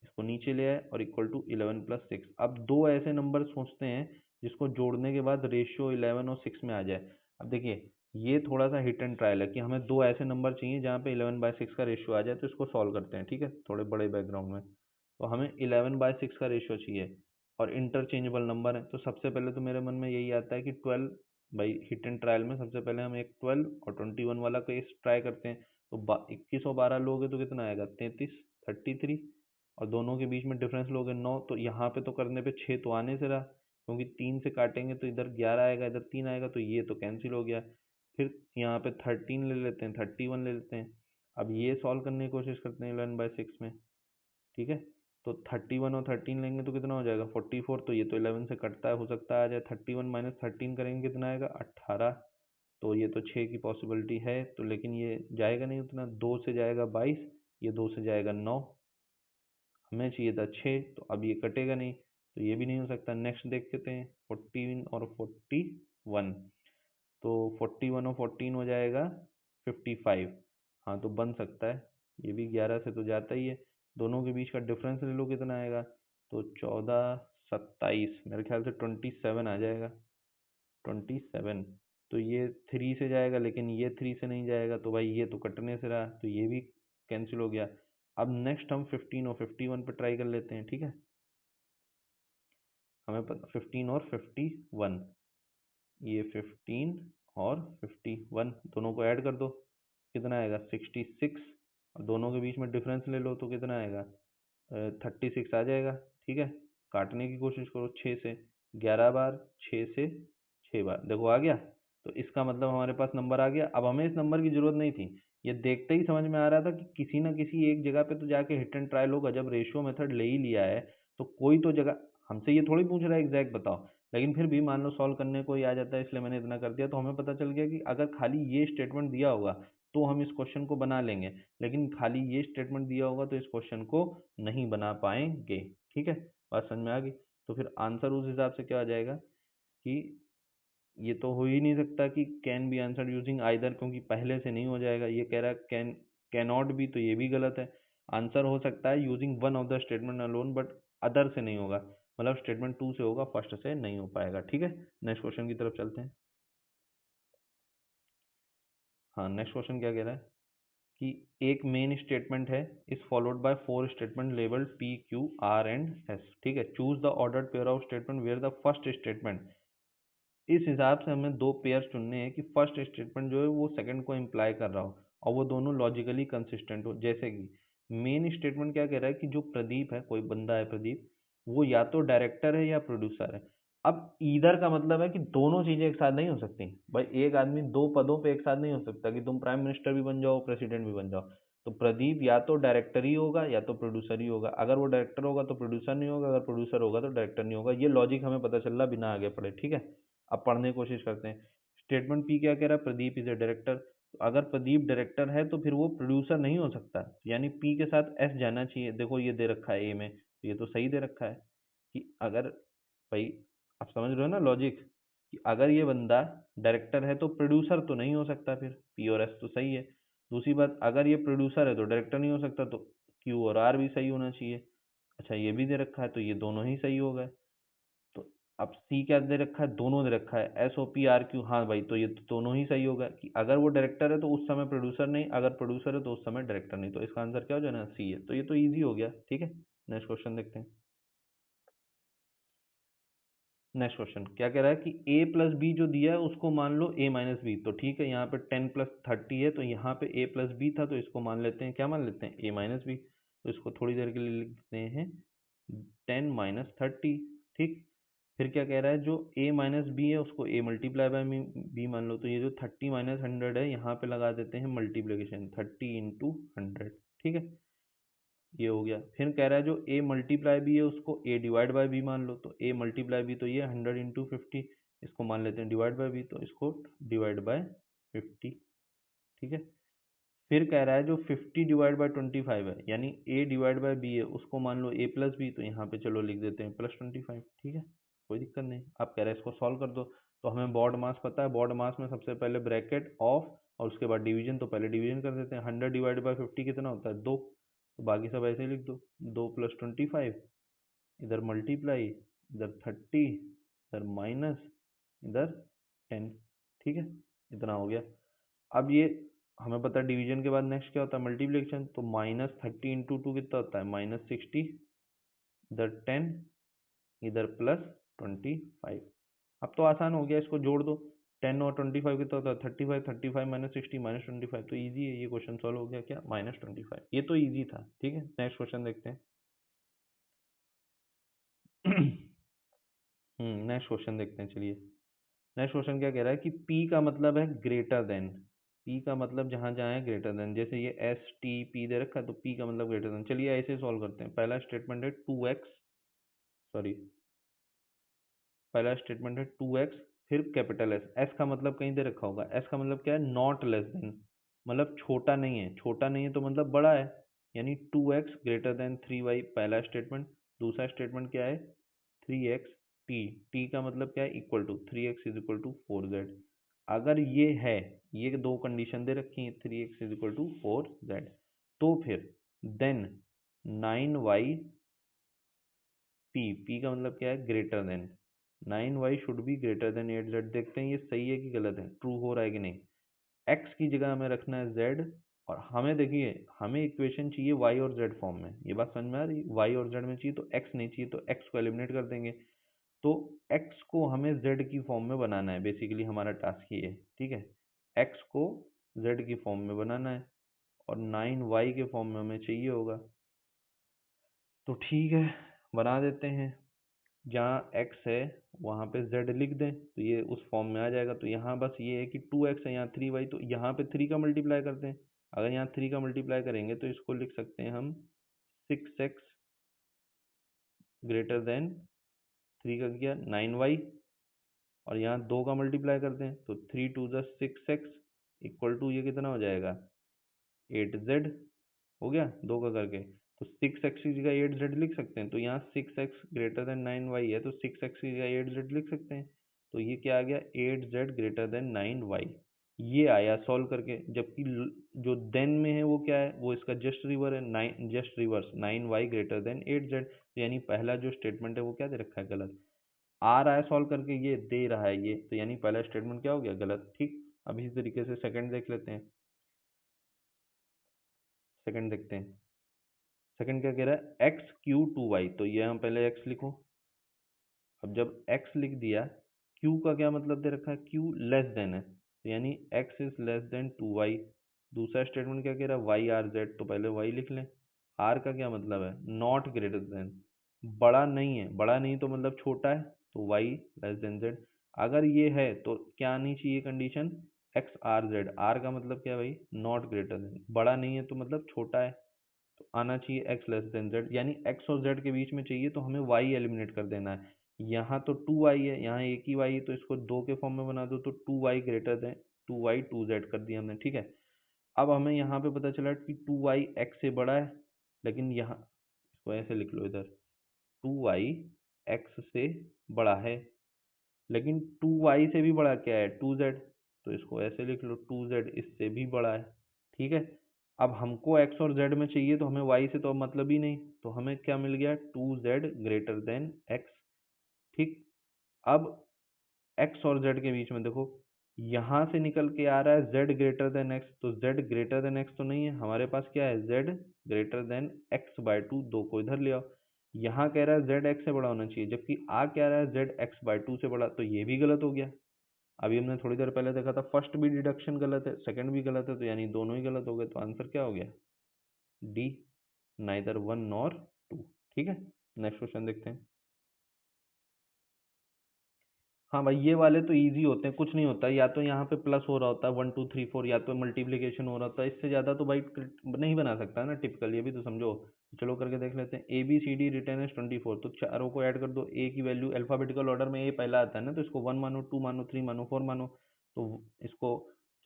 A: इसको नीचे ले आए और इक्वल टू 11+6। अब दो ऐसे नंबर सोचते हैं जिसको जोड़ने के बाद रेशियो 11 और 6 में आ जाए। अब देखिए, ये थोड़ा सा हिट एंड ट्रायल है कि हमें दो ऐसे नंबर चाहिए जहाँ पे 11/6 का रेशियो आ जाए, तो इसको सॉल्व करते हैं, ठीक है, थोड़े बड़े बैकग्राउंड में। तो हमें 11/6 का रेशियो चाहिए और इंटरचेंजेबल नंबर है, तो सबसे पहले तो मेरे मन में यही आता है कि 12, भाई हिट एंड ट्रायल में सबसे पहले हम एक 12 और 21 वाला केस ट्राई करते हैं। तो 21 और 12 लोगे तो कितना आएगा 33, 33, और दोनों के बीच में डिफरेंस लोगे 9, तो यहाँ पे तो करने पे 6 तो आने से रहा, क्योंकि 3 से काटेंगे तो इधर 11 आएगा, इधर 3 आएगा, तो ये तो कैंसिल हो गया। फिर यहाँ पे 13 ले लेते हैं, 31 ले लेते हैं। अब ये सॉल्व करने की कोशिश करते हैं 11/6 में, ठीक है। तो 31 और 13 लेंगे तो कितना हो जाएगा 44, तो ये तो 11 से कटता है, हो सकता है आ जाए। 31 - 13 करेंगे कितना आएगा 18, तो ये तो 6 की पॉसिबिलिटी है, तो लेकिन ये जाएगा नहीं उतना, 2 से जाएगा 22, ये 2 से जाएगा 9, हमें चाहिए था 6, तो अब ये कटेगा नहीं, तो ये भी नहीं हो सकता। नेक्स्ट देखते हैं 14 और 41, तो 41 और 14 हो जाएगा 55, हाँ तो बन सकता है, ये भी 11 से तो जाता ही है। दोनों के बीच का डिफरेंस ले लो कितना आएगा, तो 14 27, मेरे ख्याल से 27 आ जाएगा। 27, तो ये 3 से जाएगा, लेकिन ये 3 से नहीं जाएगा, तो भाई ये तो कटने से रहा, तो ये भी कैंसिल हो गया। अब नेक्स्ट हम 15 और 51 पे ट्राई कर लेते हैं, ठीक है। हमें पता 15 और 51, ये 15 और 51 दोनों को ऐड कर दो, कितना आएगा 66, और दोनों के बीच में डिफरेंस ले लो तो कितना आएगा 36 आ जाएगा, ठीक है। काटने की कोशिश करो 6 से, 11 बार, 6 से 6 बार, देखो आ गया। तो इसका मतलब हमारे पास नंबर आ गया। अब हमें इस नंबर की जरूरत नहीं थी, ये देखते ही समझ में आ रहा था कि किसी ना किसी एक जगह पे तो जाके हिट एंड ट्रायल होगा। जब रेशियो मेथड ले ही लिया है तो कोई तो जगह, हमसे ये थोड़ी पूछ रहा है एग्जैक्ट बताओ, लेकिन फिर भी मान लो सॉल्व करने को ही आ जाता है, इसलिए मैंने इतना कर दिया। तो हमें पता चल गया कि अगर खाली ये स्टेटमेंट दिया होगा तो हम इस क्वेश्चन को बना लेंगे, लेकिन खाली ये स्टेटमेंट दिया होगा तो इस क्वेश्चन को नहीं बना पाएंगे, ठीक है। बात समझ में आ गई। तो फिर आंसर उस हिसाब से क्या आ जाएगा कि ये तो हो ही नहीं सकता कि can be answer using either, क्योंकि पहले से नहीं हो जाएगा। ये कह रहा है कैन नॉट बी, तो ये भी गलत है। आंसर हो सकता है using one of the statement alone, but other से नहीं होगा, मतलब स्टेटमेंट 2 से होगा, फर्स्ट से नहीं हो पाएगा, ठीक है। नेक्स्ट क्वेश्चन की तरफ चलते हैं। हाँ, नेक्स्ट क्वेश्चन क्या कह रहा है कि एक मेन स्टेटमेंट है is followed by 4 statement labelled P Q R and S, ठीक है। Choose the ordered pair of statement where the first statement, इस हिसाब से हमें दो पेयर चुनने हैं कि फर्स्ट स्टेटमेंट जो है वो सेकंड को इम्प्लाई कर रहा हो और वो दोनों लॉजिकली कंसिस्टेंट हो। जैसे कि मेन स्टेटमेंट क्या कह रहा है कि जो प्रदीप है, कोई बंदा है प्रदीप, वो या तो डायरेक्टर है या प्रोड्यूसर है। अब ईदर का मतलब है कि दोनों चीजें एक साथ नहीं हो सकती भाई। एक आदमी दो पदों पे एक साथ नहीं हो सकता कि तुम प्राइम मिनिस्टर भी बन जाओ प्रेसिडेंट भी बन जाओ। तो प्रदीप या तो डायरेक्टर ही होगा या तो प्रोड्यूसर ही होगा। अगर वो डायरेक्टर होगा तो प्रोड्यूसर नहीं होगा, अगर प्रोड्यूसर होगा तो डायरेक्टर नहीं होगा। ये लॉजिक हमें पता चल रहा बिना आगे पढ़े, ठीक है। अब पढ़ने की कोशिश करते हैं। स्टेटमेंट पी क्या कह रहा है, प्रदीप इज ए डायरेक्टर। तो अगर प्रदीप डायरेक्टर है तो फिर वो प्रोड्यूसर नहीं हो सकता, यानी पी के साथ एस जाना चाहिए। देखो ये दे रखा है ए में, तो ये तो सही दे रखा है कि अगर, भाई आप समझ रहे हो ना लॉजिक, कि अगर ये बंदा डायरेक्टर है तो प्रोड्यूसर तो नहीं हो सकता, फिर पी और एस तो सही है। दूसरी बात, अगर ये प्रोड्यूसर है तो डायरेक्टर नहीं हो सकता, तो क्यू और आर भी सही होना चाहिए। अच्छा ये भी दे रखा है, तो ये दोनों ही सही हो गए। तो अब सी क्या दे रखा है, दोनों दे रखा है, S O P R Q, हाँ भाई, तो ये तो दोनों ही सही होगा कि अगर वो डायरेक्टर है तो उस समय प्रोड्यूसर नहीं, अगर प्रोड्यूसर है तो उस समय डायरेक्टर नहीं। तो इसका आंसर क्या हो जाना, सी है। तो ये तो इजी हो गया, ठीक है। नेक्स्ट क्वेश्चन देखते हैं। नेक्स्ट क्वेश्चन क्या कह रहा है कि ए प्लस बी जो दिया है उसको मान लो ए माइनस बी। तो ठीक है, यहाँ पे 10 + 30 है, तो यहाँ पे ए प्लस बी था, तो इसको मान लेते हैं, क्या मान लेते हैं, ए माइनस बी। तो इसको थोड़ी देर के लिए लिखते हैं 10 - 30, ठीक। फिर क्या कह रहा है, जो ए माइनस बी है उसको ए मल्टीप्लाई बाय बी मान लो। तो ये जो 30 - 100 है, यहाँ पे लगा देते हैं मल्टीप्लीकेशन, 30 × 100, ठीक है। ये हो गया। फिर कह रहा है जो ए मल्टीप्लाई बी है उसको ए डिवाइड बाय बी मान लो। तो ए मल्टीप्लाई बी तो ये 100 × 50, इसको मान लेते हैं डिवाइड बाय बी, तो इसको डिवाइड बाय 50, ठीक है। फिर कह रहा है जो 50/25 है, यानी ए डिवाइड बाय बी है, उसको मान लो ए प्लस बी। तो यहाँ पे चलो लिख देते हैं +25, ठीक है, कोई दिक्कत नहीं। आप कह रहे हैं इसको सॉल्व कर दो। तो हमें बॉड मास पता है, बॉड मास में सबसे पहले ब्रैकेट ऑफ और उसके बाद डिवीजन। तो पहले डिवीजन कर देते हैं, 100/50 कितना होता है, 2। तो बाकी सब ऐसे ही लिख दो, 2 + 25, इधर मल्टीप्लाई, इधर 30, इधर माइनस, इधर 10, ठीक है। इतना हो गया। अब ये हमें पता है डिवीजन के बाद नेक्स्ट क्या होता है, मल्टीप्लिकेशन। तो -30 × 2 कितना होता है, -60, इधर 10, इधर +25। अब तो आसान हो गया, इसको जोड़ दो। 10 और 25 कितना होता है, 35, 35 - 60 -25। तो इजी है, ये क्वेश्चन सॉल्व हो गया। क्या, -25, ये तो इजी था, ठीक है। नेक्स्ट क्वेश्चन देखते हैं। नेक्स्ट क्वेश्चन देखते हैं, चलिए। नेक्स्ट क्वेश्चन क्या कह रहा है कि P का मतलब है ग्रेटर देन। P का मतलब जहां जहां है ग्रेटर देन, जैसे ये STP दे रखा है, तो P का मतलब ग्रेटर देन। चलिए ऐसे सॉल्व करते हैं। पहला स्टेटमेंट है 2x, सॉरी, पहला स्टेटमेंट है 2x, फिर कैपिटल एस। एस का मतलब कहीं दे रखा होगा, एस का मतलब क्या है, नॉट लेस देन, मतलब छोटा नहीं है। छोटा नहीं है तो मतलब बड़ा है, यानी 2x ग्रेटर देन 3y, पहला स्टेटमेंट। दूसरा स्टेटमेंट क्या है, 3x, टी का मतलब क्या है, equal to 3x is equal to 4z। अगर ये है, ये दो कंडीशन दे रखी है, 3x is equal to 4z। तो फिर देन 9y p का मतलब क्या है, greater than 9y should be greater then 8z। देखते हैं ये सही है कि गलत है, ट्रू हो रहा है कि नहीं। x की जगह हमें रखना है z, और हमें देखिए हमें इक्वेशन चाहिए y और z फॉर्म में, ये बात समझ में आ रही है, y और z में चाहिए तो x नहीं चाहिए, तो x को एलिमिनेट कर देंगे। तो x को हमें z की फॉर्म में बनाना है, बेसिकली हमारा टास्क ये है, ठीक है। x को z की फॉर्म में बनाना है और 9y के फॉर्म में हमें चाहिए होगा, तो ठीक है बना देते हैं। जहाँ x है वहाँ पे z लिख दें तो ये उस फॉर्म में आ जाएगा। तो यहाँ बस ये है कि 2x है, यहाँ 3y, तो यहाँ पे 3 का मल्टीप्लाई करते हैं। अगर यहाँ 3 का मल्टीप्लाई करेंगे तो इसको लिख सकते हैं हम 6x ग्रेटर देन 3 का किया 9y, और यहाँ 2 का मल्टीप्लाई करते हैं तो 3 2 ज़ा 6x इक्वल टू ये कितना हो जाएगा 8z। हो गया 2 का करके, तो 6x की जगह 8z लिख सकते हैं। तो यहाँ 6x ग्रेटर देन 9y है तो 6x की जगह 8z लिख सकते हैं। तो ये क्या आ गया 8z ग्रेटर देन 9y, ये आया सॉल्व करके। जबकि जो देन में है वो क्या है, वो इसका जस्ट रिवर है, just reverse 9y greater than 8z। तो यानी पहला जो स्टेटमेंट है वो क्या दे रखा है, गलत आ रहा है सॉल्व करके, ये दे रहा है ये, तो यानी पहला स्टेटमेंट क्या हो गया, गलत। ठीक, अब इसी तरीके से सेकंड देख लेते हैं। सेकंड देखते हैं, सेकंड क्या कह रहा है, एक्स क्यू टू वाई, तो ये हम पहले एक्स लिखो। अब जब एक्स लिख दिया, क्यू का क्या मतलब दे रखा है, क्यू लेस देन है, तो यानी x is less then 2y। दूसरा स्टेटमेंट क्या कह रहा है, वाई आर जेड, तो पहले वाई लिख लें। आर का क्या मतलब है, नॉट ग्रेटर देन, बड़ा नहीं है, बड़ा नहीं तो मतलब छोटा है, तो वाई लेस देन जेड। अगर ये है तो क्या आनी चाहिए condition, X R Z. R का मतलब क्या है भाई, नॉट ग्रेटर देन, बड़ा नहीं है तो मतलब छोटा है, तो आना चाहिए x लेस देन जेड, यानी x और z के बीच में चाहिए तो हमें y एलिमिनेट कर देना है। यहाँ तो 2y है, यहाँ एक ही y है, तो इसको 2 के फॉर्म में बना दो, तो 2y greater than 2y 2z कर दिया हमने, ठीक है। अब हमें यहाँ पे पता चला कि 2y x से बड़ा है, लेकिन यहाँ इसको ऐसे लिख लो इधर, 2y x से बड़ा है, लेकिन 2y से भी बड़ा क्या है 2z, तो इसको ऐसे लिख लो 2z इससे भी बड़ा है, ठीक है। अब हमको x और z में चाहिए तो हमें y से तो अब मतलब ही नहीं, तो हमें क्या मिल गया 2z ग्रेटर देन x, ठीक। अब x और z के बीच में देखो, यहाँ से निकल के आ रहा है z ग्रेटर देन x, तो z ग्रेटर देन x तो नहीं है हमारे पास, क्या है z greater than x by 2, दो को इधर ले आओ। यहाँ कह रहा है z x से बड़ा होना चाहिए, जबकि आ क्या रहा है z x बाय 2 से बड़ा, तो ये भी गलत हो गया। अभी हमने थोड़ी देर पहले देखा था फर्स्ट भी डिडक्शन गलत है, सेकंड भी गलत है, तो यानी दोनों ही गलत हो गए, तो आंसर क्या हो गया D, neither one nor two, ठीक है। नेक्स्ट क्वेश्चन देखते हैं। हाँ भाई ये वाले तो इजी होते हैं, कुछ नहीं होता, या तो यहाँ पे प्लस हो रहा होता है 1 2 3 4, या तो मल्टीप्लिकेशन हो रहा होता है, इससे ज़्यादा तो भाई नहीं बना सकता ना टिपिकल, ये भी तो समझो। चलो करके देख लेते हैं। A B C D return as 24, तो चारों को ऐड कर दो। ए की वैल्यू अल्फाबेटिकल ऑर्डर में ए पहला आता है ना, तो इसको 1 मानो, 2 मानो, 3 मानो, 4 मानो, तो इसको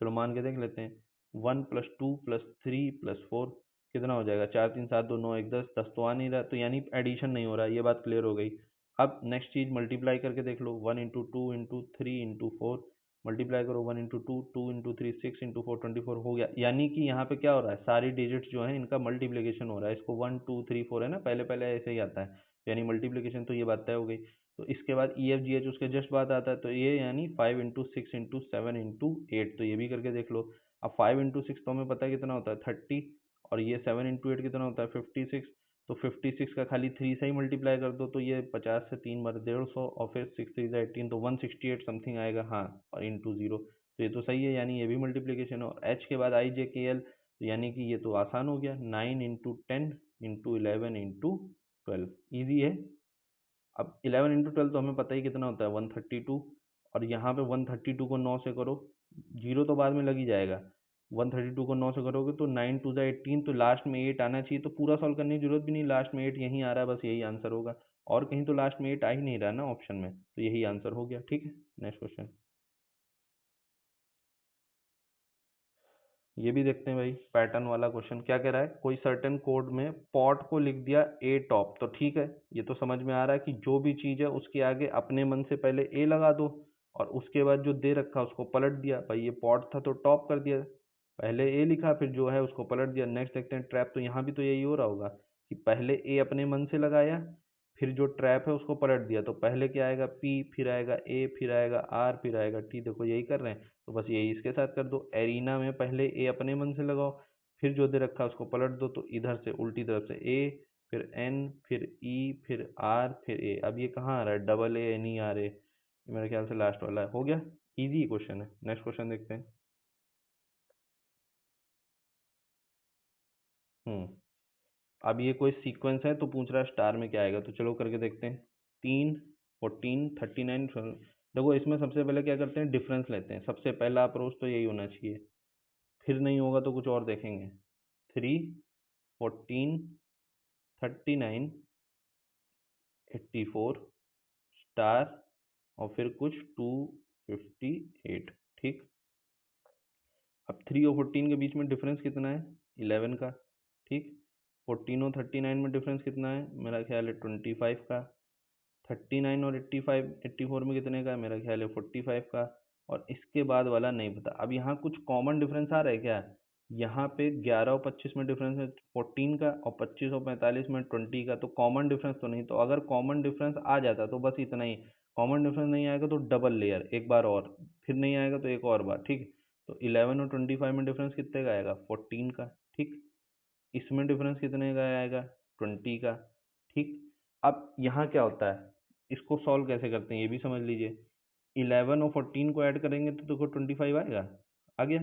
A: चलो मान के देख लेते हैं। 1 + 2 + 3 + 4 कितना हो जाएगा, 4 3 7 2 9 1 10, 10 तो आ नहीं रहा, तो यानी एडिशन नहीं हो रहा, ये बात क्लियर हो गई। अब नेक्स्ट चीज मल्टीप्लाई करके देख लो, 1 × 2 × 3 × 4, मल्टीप्लाई करो 1 × 2 2 × 3 6 × 4 24 हो गया। यानी कि यहाँ पे क्या हो रहा है, सारी डिजिट्स जो है इनका मल्टीप्लिकेशन हो रहा है। इसको 1 2 3 4 है ना, पहले पहले ऐसे ही आता है, यानी मल्टीप्लिकेशन, तो ये बात तय हो गई। तो इसके बाद ई एफ जी एच उसके जस्ट बाद आता है, तो ये यानी 5 × 6 × 7 × 8, तो ये भी करके देख लो। अब 5 × 6 तो हमें पता है कितना होता है 30, और ये 7 × 8 कितना होता है 56, तो 56 का खाली 3 से ही मल्टीप्लाई कर दो, तो ये 50 से 3 बार 150, और फिर 6 3 18, तो 168 समथिंग आएगा, हाँ, और इंटू जीरो, तो ये तो सही है, यानी ये भी मल्टीप्लिकेशन है। और एच के बाद आई जे के एल, तो यानी कि ये तो आसान हो गया, 9 × 10 × 11 × 12, ईजी है। अब 11 × 12 तो हमें पता ही कितना होता है 132, और यहाँ पे 132 को 9 से करो, जीरो तो बाद में लग ही जाएगा, 132 को 9 से करोगे तो 9 2 ज़ा 18, तो लास्ट में 8 आना चाहिए, तो पूरा सॉल्व करने की जरूरत भी नहीं, लास्ट में 8 यहीं आ रहा है, बस यही आंसर होगा। और कहीं तो लास्ट में 8 आ ही नहीं रहा ना ऑप्शन में, तो यही आंसर हो गया, ठीक है। नेक्स्ट क्वेश्चन, ये भी देखते हैं भाई, पैटर्न वाला क्वेश्चन क्या कह रहा है, कोई सर्टेन कोड में पॉट को लिख दिया ए टॉप, तो ठीक है, ये तो समझ में आ रहा है कि जो भी चीज़ है उसके आगे अपने मन से पहले ए लगा दो, और उसके बाद जो दे रखा उसको पलट दिया, भाई ये पॉट था तो टॉप कर दिया, पहले ए लिखा, फिर जो है उसको पलट दिया। नेक्स्ट देखते हैं ट्रैप, तो यहाँ भी तो यही हो रहा होगा कि पहले ए अपने मन से लगाया, फिर जो ट्रैप है उसको पलट दिया। तो पहले क्या आएगा, पी, फिर आएगा ए, फिर आएगा आर, फिर आएगा टी। देखो यही कर रहे हैं, तो बस यही इसके साथ कर दो। एरिना में पहले ए अपने मन से लगाओ, फिर जो दे रखा है उसको पलट दो। तो इधर से उल्टी तरफ से ए, फिर एन, फिर ई, फिर आर, फिर ए। अब ये कहाँ आ रहा है, double A N E R A, मेरे ख्याल से लास्ट वाला है। हो गया, इजी क्वेश्चन है। नेक्स्ट क्वेश्चन देखते हैं। हम्म अब ये कोई सीक्वेंस है तो पूछ रहा है स्टार में क्या आएगा, तो चलो करके देखते हैं। 3, 14, 39, 12। देखो इसमें सबसे पहले क्या करते हैं, डिफरेंस लेते हैं। सबसे पहला अप्रोच तो यही होना चाहिए, फिर नहीं होगा तो कुछ और देखेंगे। 3, 14, 39, 84 स्टार, और फिर कुछ 258। ठीक, अब 3 और 14 के बीच में डिफरेंस कितना है, 11 का। ठीक, 14 और 39 में डिफरेंस कितना है, मेरा ख्याल है 25 का। 39 और 85, 84 में कितने का है, मेरा ख्याल है 45 का। और इसके बाद वाला नहीं पता। अब यहाँ कुछ कॉमन डिफरेंस आ रहा है क्या, यहाँ पे 11 और 25 में डिफरेंस है 14 का, और 25 और 45 में 20 का। तो कॉमन डिफरेंस तो नहीं, तो अगर कॉमन डिफरेंस आ जाता तो बस इतना ही। कॉमन डिफरेंस नहीं आएगा तो डबल लेयर एक बार और, फिर नहीं आएगा तो एक और बार। ठीक, तो 11 और 25 में डिफरेंस कितने का आएगा, 14 का। ठीक, इसमें डिफरेंस कितने का आएगा, 20 का। ठीक, अब यहाँ क्या होता है, इसको सॉल्व कैसे करते हैं ये भी समझ लीजिए। 11 और 14 को ऐड करेंगे तो देखो 25 आएगा, आ गया।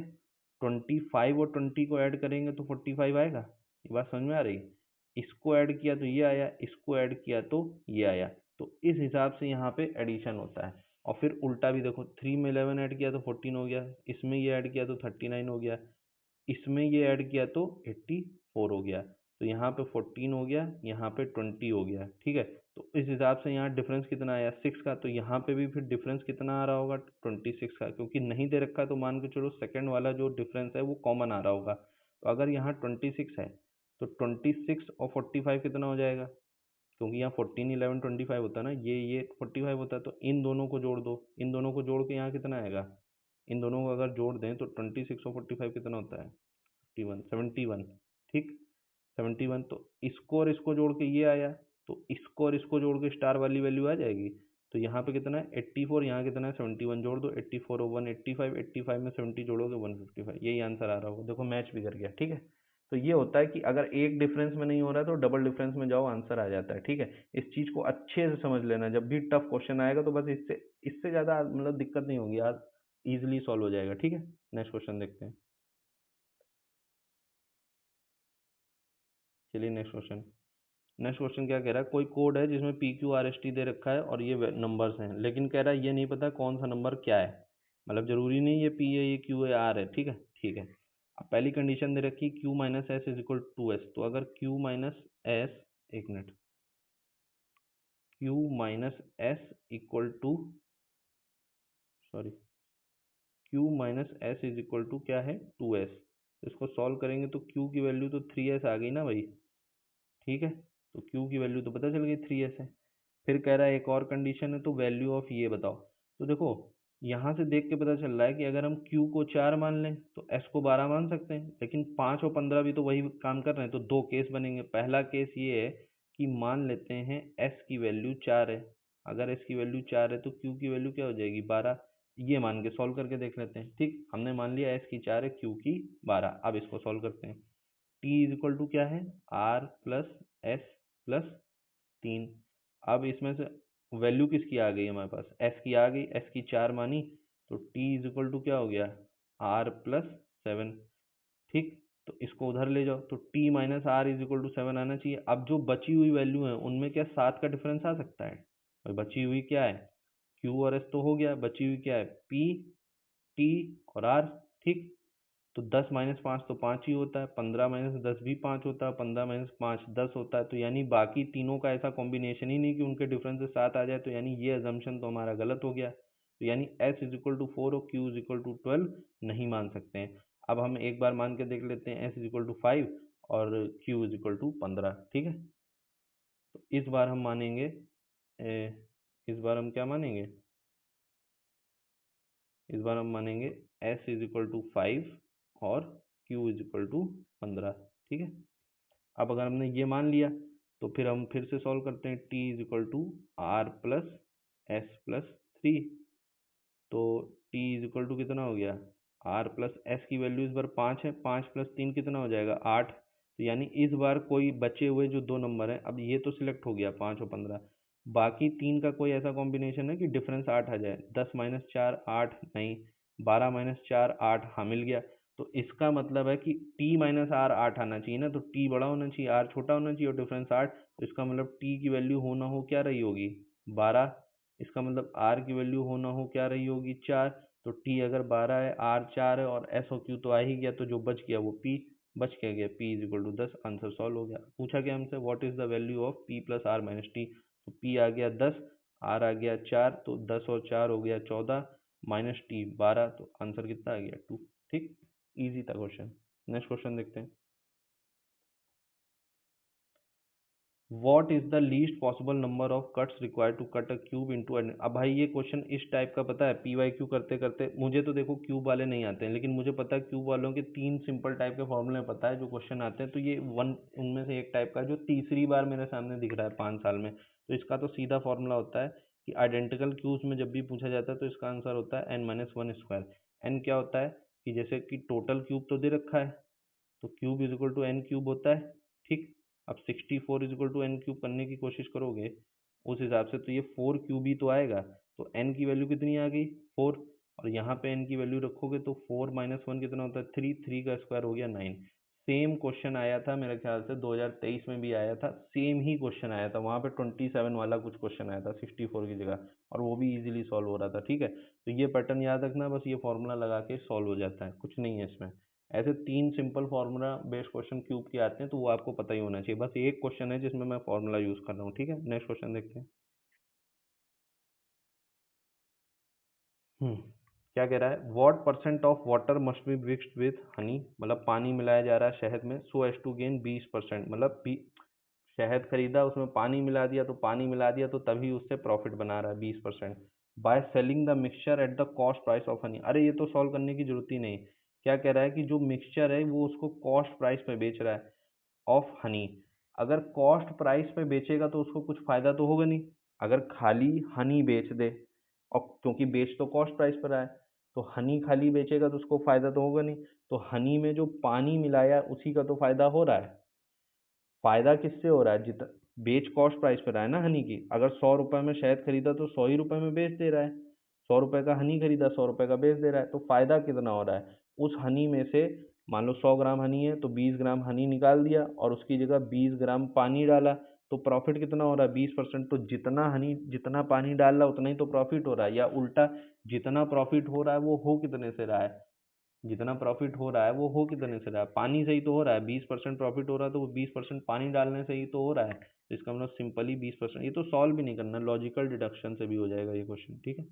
A: 25 और 20 को ऐड करेंगे तो 45 आएगा। ये बात समझ में आ रही, इसको ऐड किया तो ये आया, इसको ऐड किया तो ये आया। तो इस हिसाब से यहाँ पे एडिशन होता है। और फिर उल्टा भी देखो, 3 में 11 ऐड किया तो 14 हो गया, इसमें ये ऐड किया तो 39 हो गया, इसमें ये ऐड किया तो 84 हो गया। तो यहाँ पे 14 हो गया, यहाँ पे 20 हो गया। ठीक है, तो इस हिसाब से यहाँ डिफरेंस कितना आया, 6 का। तो यहाँ पे भी फिर डिफरेंस कितना आ रहा होगा, 26 का। क्योंकि नहीं दे रखा तो मान के चलो सेकंड वाला जो डिफरेंस है वो कॉमन आ रहा होगा। तो अगर यहाँ 26 है तो 26 और 45 कितना हो जाएगा, क्योंकि यहाँ 14, 11, 25 होता है ना, ये 45 होता है। तो इन दोनों को जोड़ दो, इन दोनों को जोड़ के यहाँ कितना आएगा, इन दोनों को अगर जोड़ दें तो 26 और 45 कितना होता है, 51, 71। ठीक, 71। तो इसको और इसको जोड़ के ये आया, तो इसको और इसको जोड़ के स्टार वाली वैल्यू आ जाएगी। तो यहाँ पे कितना है 84, यहाँ कितना है 71, जोड़ दो 84 और 185, 85 में 70 जोड़ोगे 155। यही आंसर आ रहा होगा। देखो मैच भी कर गया। ठीक है, तो ये होता है कि अगर एक डिफरेंस में नहीं हो रहा है तो डबल डिफरेंस में जाओ, आंसर आ जाता है। ठीक है, इस चीज को अच्छे से समझ लेना, जब भी टफ क्वेश्चन आएगा तो बस इससे इससे ज्यादा मतलब दिक्कत नहीं होगी यार, इजिली सॉल्व हो जाएगा। ठीक है, नेक्स्ट क्वेश्चन देखते हैं। चलिए नेक्स्ट क्वेश्चन। नेक्स्ट क्वेश्चन क्या कह रहा है, कोई कोड है जिसमें P Q R S T दे रखा है और ये नंबर्स हैं, लेकिन कह रहा है ये नहीं पता कौन सा नंबर क्या है। मतलब जरूरी नहीं ये पी है, ये क्यू है, आर है। ठीक है, ठीक है। अब पहली कंडीशन दे रखी Q minus S is equal to S. तो अगर क्यू माइनस एस, एक minute, Q minus S equal to, sorry, Q minus S is equal to क्या है, 2s। तो इसको सॉल्व करेंगे तो क्यू की वैल्यू तो 3s आ गई ना भाई। ठीक है, तो क्यू की वैल्यू तो पता चल गई 3s है। फिर कह रहा है एक और कंडीशन है, तो वैल्यू ऑफ ये बताओ। तो देखो यहाँ से देख के पता चल रहा है कि अगर हम q को 4 मान लें तो s को 12 मान सकते हैं, लेकिन 5 और 15 भी तो वही काम कर रहे हैं। तो दो केस बनेंगे। पहला केस ये है कि मान लेते हैं s की वैल्यू 4 है। अगर s की वैल्यू 4 है तो q की वैल्यू क्या हो जाएगी, 12। ये मान के सॉल्व करके देख लेते हैं। ठीक, हमने मान लिया s की 4 है, q की 12। अब इसको सॉल्व करते हैं। t इज इक्वल टू क्या है, r प्लस एस प्लस 3। अब इसमें से वैल्यू किसकी आ गई हमारे पास, s की आ गई, s की 4 मानी। तो t इज इक्वल टू क्या हो गया, r प्लस 7। ठीक, तो इसको उधर ले जाओ तो t minus R is equal to 7 आना चाहिए। अब जो बची हुई वैल्यू है उनमें क्या 7 का डिफरेंस आ सकता है, और बची हुई क्या है, q और s तो हो गया, बची हुई क्या है, p, t और r। ठीक, तो 10 - 5 तो 5 ही होता है, 15 - 10 भी 5 होता है, 15 - 5 10 होता है। तो यानी बाकी तीनों का ऐसा कॉम्बिनेशन ही नहीं कि उनके डिफरेंस से 7 आ जाए। तो यानी ये अजम्पशन तो हमारा गलत हो गया। तो यानी s इज इक्वल टू 4 और q इज इक्वल टू 12 नहीं मान सकते हैं। अब हम एक बार मान के देख लेते हैं, s इज इक्वल टू 5 और q इज इक्वल टू 15। ठीक है, तो इस बार हम मानेंगे, इस बार हम क्या मानेंगे, इस बार हम मानेंगे s इज इक्वल टू 5 और Q इज इक्वल टू 15। ठीक है, अब अगर हमने ये मान लिया तो फिर हम फिर से सॉल्व करते हैं। T is equal to R plus S plus 3। तो T इज इक्वल टू कितना हो गया, R प्लस एस की वैल्यू इस बार 5 है, 5 प्लस 3 कितना हो जाएगा 8। तो यानी इस बार कोई बचे हुए जो दो नंबर हैं, अब ये तो सिलेक्ट हो गया 5 और 15, बाकी तीन का कोई ऐसा कॉम्बिनेशन है कि डिफरेंस 8 आ जाए। 10 माइनस 4 8 नहीं, 12 माइनस 4 8, हाँ मिल गया। तो इसका मतलब है कि T माइनस आर 8 आना चाहिए ना, तो T बड़ा होना चाहिए, R छोटा होना चाहिए और डिफरेंस 8। तो इसका मतलब T की वैल्यू हो ना हो क्या रही होगी 12। इसका मतलब R की वैल्यू हो ना हो क्या रही होगी 4। तो T अगर 12 है, R 4 है और S और Q तो आ ही गया, तो जो बच गया वो P बच के गया। P is equal to 10, answer solve हो गया। पूछा गया हमसे what is the value of P plus R minus T, तो P आ गया 10, R आ गया 4, तो 10 और 4 हो गया 14, माइनस टी 12, तो आंसर कितना आ गया 2। ठीक, इजी था क्वेश्चन। नेक्स्ट क्वेश्चन देखते हैं। What is the least possible number of cuts required to cut a cube into N. अब भाई ये क्वेश्चन इस टाइप का पता है, पी वाई क्यू करते करते मुझे तो देखो क्यूब वाले नहीं आते हैं, लेकिन मुझे पता है क्यूब वालों के 3 सिंपल टाइप के फॉर्मूले पता है जो क्वेश्चन आते हैं। तो ये वन उनमें से एक टाइप का जो तीसरी बार मेरे सामने दिख रहा है 5 साल में। तो इसका तो सीधा फॉर्मूला होता है कि आइडेंटिकल क्यूब्स में जब भी पूछा जाता है तो इसका आंसर होता है N minus one square. N क्या होता है कि जैसे कि टोटल क्यूब तो दे रखा है, तो cube is equal to N cube होता है। ठीक, अब 64 is equal to N cube करने की कोशिश करोगे उस हिसाब से, तो ये 4 क्यूब ही तो आएगा। तो एन की वैल्यू कितनी आ गई 4, और यहाँ पे एन की वैल्यू रखोगे तो 4 माइनस वन कितना होता है 3, 3 का स्क्वायर हो गया 9। सेम क्वेश्चन आया था मेरे ख्याल से 2023 में भी आया था, सेम ही क्वेश्चन आया था, वहाँ पे 27 वाला कुछ क्वेश्चन आया था 64 की जगह, और वो भी इजीली सॉल्व हो रहा था। ठीक है, तो ये पैटर्न याद रखना, बस ये फॉर्मूला लगा के सॉल्व हो जाता है, कुछ नहीं है इसमें। ऐसे 3 simple formula based question cube के आते हैं, तो वो आपको पता ही होना चाहिए। बस एक क्वेश्चन है जिसमें मैं फार्मूला यूज कर रहा हूँ। ठीक है, नेक्स्ट क्वेश्चन देखते हैं। क्या कह रहा है, what percent of water must be mixed with Honey, मतलब पानी मिलाया जा रहा है शहद में, सो एज टू गेन 20%, मतलब शहद खरीदा उसमें पानी मिला दिया, तो पानी मिला दिया तो तभी उससे प्रॉफिट बना रहा है 20%। By selling the mixture at the cost price of honey. अरे ये तो सॉल्व करने की जरूरत ही नहीं। क्या कह रहा है कि जो मिक्सचर है वो उसको कॉस्ट प्राइस पे बेच रहा है ऑफ हनी। अगर कॉस्ट प्राइस पे बेचेगा तो उसको कुछ फायदा तो होगा नहीं। अगर खाली हनी बेच दे, और क्योंकि बेच तो कॉस्ट प्राइस पर रहा है, तो हनी खाली बेचेगा तो उसको फायदा तो होगा नहीं। तो हनी में जो पानी मिलाया उसी का तो फायदा हो रहा है। फायदा किससे हो रहा है, जितना बेच कॉस्ट प्राइस पे रहा है ना हनी की। अगर 100 रुपए में शहद खरीदा तो 100 ही रुपए में बेच दे रहा है। 100 रुपए का हनी खरीदा 100 रुपए का बेच दे रहा है, तो फायदा कितना हो रहा है उस हनी में से। मान लो 100 ग्राम हनी है तो 20 ग्राम हनी निकाल दिया और उसकी जगह 20 ग्राम पानी डाला, तो प्रॉफिट कितना हो रहा है 20%। तो जितना हनी जितना पानी डाल रहा है उतना ही तो प्रॉफिट हो रहा है, या उल्टा जितना प्रॉफिट हो रहा है वो हो कितने से रहा है, जितना प्रॉफिट हो रहा है वो हो कितने से रहा है, पानी से ही तो हो रहा है। 20% प्रॉफिट हो रहा है तो वो 20% पानी डालने से ही तो हो रहा है। तो इसका मतलब सिंपली 20%। ये तो सॉल्व भी नहीं करना, लॉजिकल डिडक्शन से भी हो जाएगा ये क्वेश्चन। ठीक है,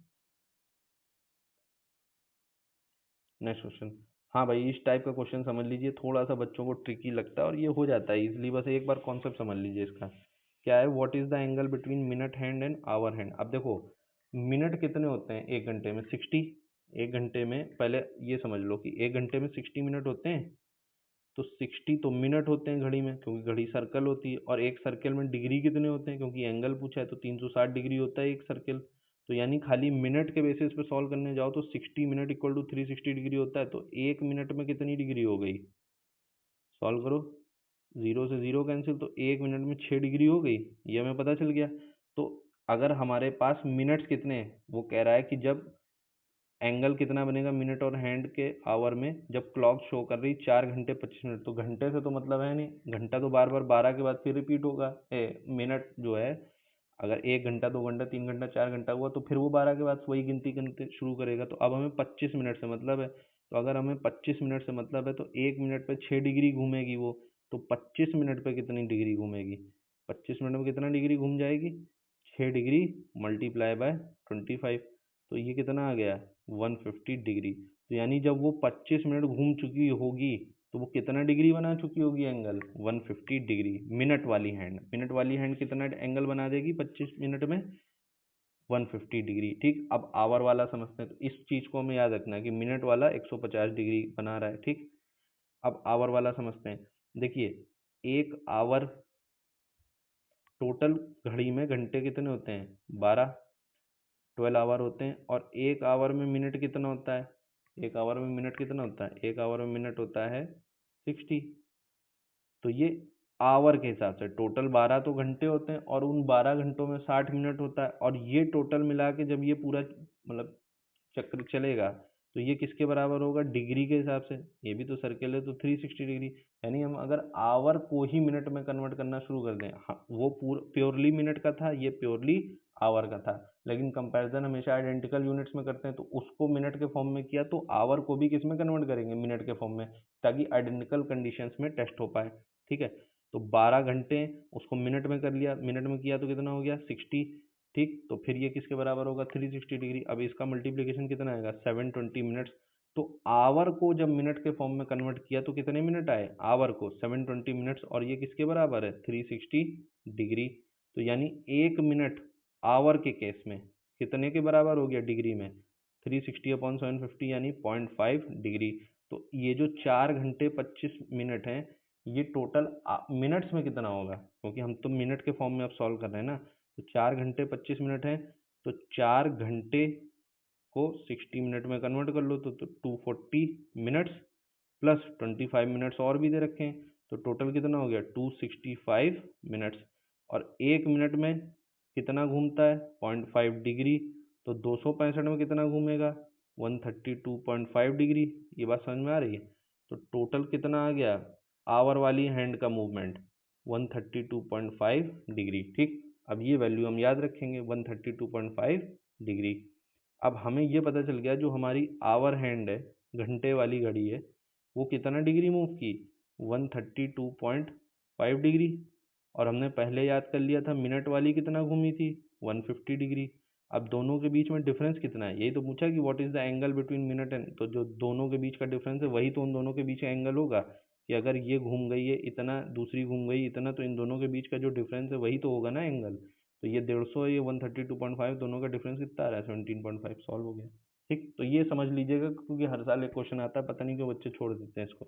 A: नेक्स्ट क्वेश्चन। हाँ भाई, इस टाइप का क्वेश्चन समझ लीजिए, थोड़ा सा बच्चों को ट्रिकी लगता है और ये हो जाता है इजिली, बस एक बार कॉन्सेप्ट समझ लीजिए इसका। क्या है, what is the angle between minute hand and hour hand. अब देखो मिनट कितने होते हैं एक घंटे में 60। एक घंटे में पहले ये समझ लो कि एक घंटे में 60 मिनट होते हैं। तो 60 तो मिनट होते हैं घड़ी में, क्योंकि घड़ी सर्कल होती है, और एक सर्कल में डिग्री कितने होते हैं, क्योंकि एंगल पूछा है तो 360 डिग्री होता है एक सर्कल। तो यानी खाली मिनट के बेसिस पे सॉल्व करने जाओ तो 60 मिनट इक्वल टू 360 डिग्री होता है। तो एक मिनट में कितनी डिग्री हो गई, सॉल्व करो। जीरो से जीरो कैंसिल, तो एक मिनट में 6 डिग्री हो गई, ये हमें पता चल गया। तो अगर हमारे पास मिनट्स कितने हैं, वो कह रहा है कि जब एंगल कितना बनेगा मिनट और हैंड के आवर में, जब क्लॉक शो कर रही 4 घंटे 25 मिनट। तो घंटे से तो मतलब है नहीं, घंटा तो बार बार 12 के बाद फिर रिपीट होगा। मिनट जो है, अगर 1 घंटा 2 घंटा 3 घंटा 4 घंटा हुआ तो फिर वो 12 के बाद वही गिनती गिनते शुरू करेगा। तो अब हमें 25 मिनट से मतलब है, तो अगर हमें 25 मिनट से मतलब है तो 1 मिनट पे 6 डिग्री घूमेगी वो। तो 25 मिनट पे कितनी डिग्री घूमेगी, 25 मिनट में कितना डिग्री घूम जाएगी 6 डिग्री मल्टीप्लाई बाय 25। तो ये कितना आ गया 150 डिग्री। तो यानी जब वो 25 मिनट घूम चुकी होगी तो वो कितना डिग्री बना चुकी होगी एंगल 150 डिग्री। मिनट वाली हैंड, मिनट वाली हैंड कितना एंगल बना देगी 25 मिनट में 150 डिग्री। ठीक, अब आवर वाला समझते हैं, तो इस चीज को हमें याद रखना है कि मिनट वाला 150 डिग्री बना रहा है। ठीक, अब आवर वाला समझते हैं। देखिए, एक आवर, टोटल घड़ी में घंटे कितने होते हैं? 12, 12 आवर होते हैं। और एक आवर में मिनट कितना होता है? एक आवर में मिनट कितना होता है? एक आवर में मिनट होता है 60। तो ये आवर के हिसाब से टोटल 12 तो घंटे होते हैं, और उन 12 घंटों में 60 मिनट होता है, और ये टोटल मिला के जब ये पूरा मतलब चक्र चलेगा तो ये किसके बराबर होगा? डिग्री के हिसाब से। ये भी तो सर्किल है, तो 360 डिग्री। यानी हम अगर आवर को ही मिनट में कन्वर्ट करना शुरू कर दें, हाँ वो प्योरली मिनट का था, ये प्योरली आवर का था, लेकिन कंपैरिजन हमेशा आइडेंटिकल यूनिट्स में करते हैं, तो उसको मिनट के फॉर्म में किया, तो आवर को भी किस में कन्वर्ट करेंगे? मिनट के फॉर्म में, ताकि आइडेंटिकल कंडीशंस में टेस्ट हो पाए। ठीक है, तो 12 घंटे उसको मिनट में कर लिया, मिनट में किया तो कितना हो गया? 60। ठीक, तो फिर ये किसके बराबर होगा? 360 डिग्री। अब इसका मल्टीप्लिकेशन कितना आएगा? 720 मिनट्स। तो आवर को जब मिनट के फॉर्म में कन्वर्ट किया तो कितने मिनट आए? आवर को 720 मिनट्स, और ये किसके बराबर है? 360 डिग्री। तो यानी 1 मिनट आवर के केस में कितने के बराबर हो गया डिग्री में? 360/750, यानी 0.5 डिग्री। तो ये जो 4 घंटे 25 मिनट है, ये टोटल मिनट्स में कितना होगा? क्योंकि हम तो मिनट के फॉर्म में अब सॉल्व कर रहे हैं ना। तो 4 घंटे 25 मिनट है, तो 4 घंटे को 60 मिनट में कन्वर्ट कर लो, तो 240 मिनट्स प्लस 25 मिनट्स और भी दे रखे हैं, तो टोटल कितना हो गया? 265 मिनट्स। और 1 मिनट में कितना घूमता है? 0.5 डिग्री। तो 265 में कितना घूमेगा? 132.5 डिग्री। ये बात समझ में आ रही है? तो टोटल कितना आ गया आवर वाली हैंड का मूवमेंट? 132.5 डिग्री। ठीक, अब ये वैल्यू हम याद रखेंगे, 132.5 डिग्री। अब हमें ये पता चल गया जो हमारी आवर हैंड है, घंटे वाली घड़ी है, वो कितना डिग्री मूव की? 132.5 डिग्री। और हमने पहले याद कर लिया था मिनट वाली कितना घूमी थी? 150 डिग्री। अब दोनों के बीच में डिफरेंस कितना है? यही तो पूछा कि what is the angle between minute and, तो जो दोनों के बीच का डिफरेंस है वही तो उन दोनों के बीच का एंगल होगा। कि अगर ये घूम गई है इतना, दूसरी घूम गई इतना, तो इन दोनों के बीच का जो डिफरेंस है वही तो होगा ना एंगल। तो ये 150 है, ये 132.5, दोनों का डिफरेंस कितना आ रहा है? 17.5। सॉल्व हो गया। ठीक, तो ये समझ लीजिएगा, क्योंकि हर साल एक क्वेश्चन आता है, पता नहीं क्यों बच्चे छोड़ देते हैं इसको।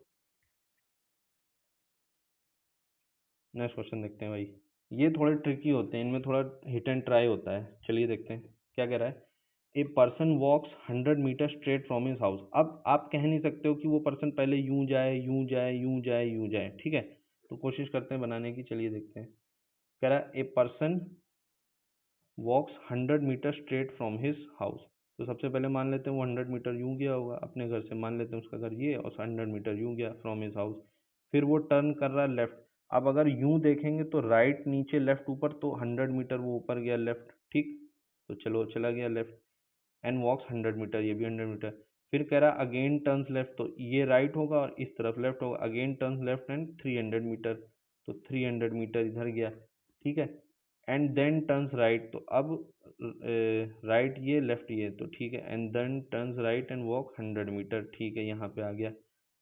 A: नेक्स्ट क्वेश्चन देखते हैं भाई। ये थोड़े ट्रिकी होते हैं, इनमें थोड़ा हिट एंड ट्राई होता है। चलिए देखते हैं क्या कह रहा है। A person walks 100 metre straight from his house. अब आप कह नहीं सकते हो कि वो पर्सन पहले यूं जाए, यूं जाए, यूं जाए, यूं जाए। ठीक है, तो कोशिश करते हैं बनाने की। चलिए देखते हैं। कह रहा है a person walks 100 metre straight from his house. तो सबसे पहले मान लेते हैं वो 100 मीटर यूं गया होगा अपने घर से, मान लेते हैं उसका घर ये, और 100 मीटर यूं गया फ्रॉम हिज हाउस। फिर वो टर्न कर रहा है लेफ्ट। अब अगर यूं देखेंगे तो राइट नीचे, लेफ्ट ऊपर, तो 100 मीटर वो ऊपर गया लेफ्ट। ठीक, तो चलो चला गया लेफ्ट। एंड वॉक्स 100 मीटर, ये भी 100 मीटर। फिर कह रहा अगेन टर्न्स लेफ्ट, तो ये राइट होगा और इस तरफ लेफ्ट होगा। Again turns left and 300 metre, तो 300 मीटर इधर गया। ठीक है, एंड देन टर्न्स राइट, तो अब राइट ये, लेफ्ट ये, तो ठीक है। And then turns right and walk 100 metre. ठीक है, यहाँ पे आ गया।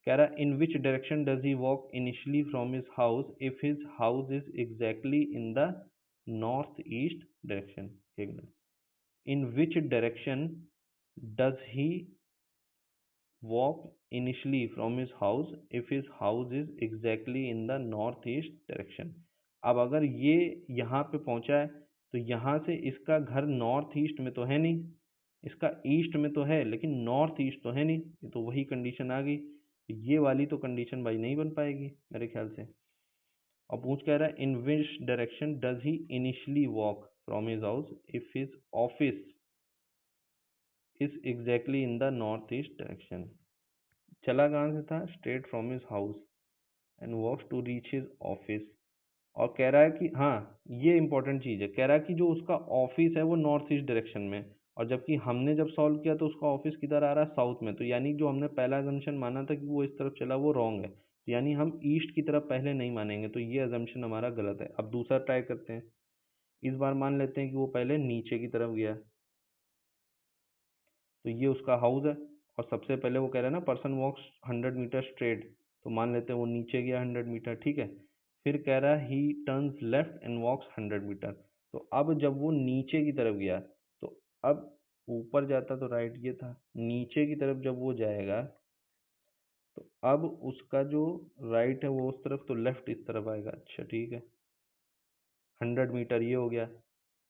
A: कह रहा in which direction does he walk initially from his house if his house is exactly in the north east direction? एक मिनट। In which direction does he walk initially from his house if his house is exactly in the northeast direction? अब अगर ये यहाँ पे पहुँचा है, तो यहाँ से इसका घर नॉर्थ ईस्ट में तो है नहीं, इसका ईस्ट में तो है लेकिन नॉर्थ ईस्ट तो है नहीं। ये तो वही कंडीशन आ गई। ये वाली तो कंडीशन भाई नहीं बन पाएगी मेरे ख्याल से। और पूछ कह रहा है in which direction does he initially walk from his house if his office is exactly in the north east direction. चला कहाँ से था? Straight from his house and walks to reach his office. और कह रहा है कि हाँ, ये इंपॉर्टेंट चीज़ है, कह रहा है कि जो उसका ऑफिस है वो नॉर्थ ईस्ट डायरेक्शन में, और जबकि हमने जब सॉल्व किया तो उसका ऑफिस किधर आ रहा है? साउथ में। तो यानी जो हमने पहला अजम्पशन माना था कि वो इस तरफ चला, वो रॉन्ग है। तो यानी हम ईस्ट की तरफ पहले नहीं मानेंगे, तो ये अजम्पशन हमारा गलत है। अब दूसरा ट्राई करते हैं। इस बार मान लेते हैं कि वो पहले नीचे की तरफ गया, तो ये उसका हाउस है। और सबसे पहले वो कह रहा है ना पर्सन वॉक्स 100 मीटर स्ट्रेट, तो मान लेते हैं वो नीचे गया 100 मीटर। ठीक है, फिर कह रहा है he turns left and walks 100 metre. तो अब जब वो नीचे की तरफ गया, तो अब ऊपर जाता तो राइट ये था, नीचे की तरफ जब वो जाएगा तो अब उसका जो राइट है वो उस तरफ, तो लेफ्ट इस तरफ आएगा। अच्छा ठीक है, 100 मीटर ये हो गया।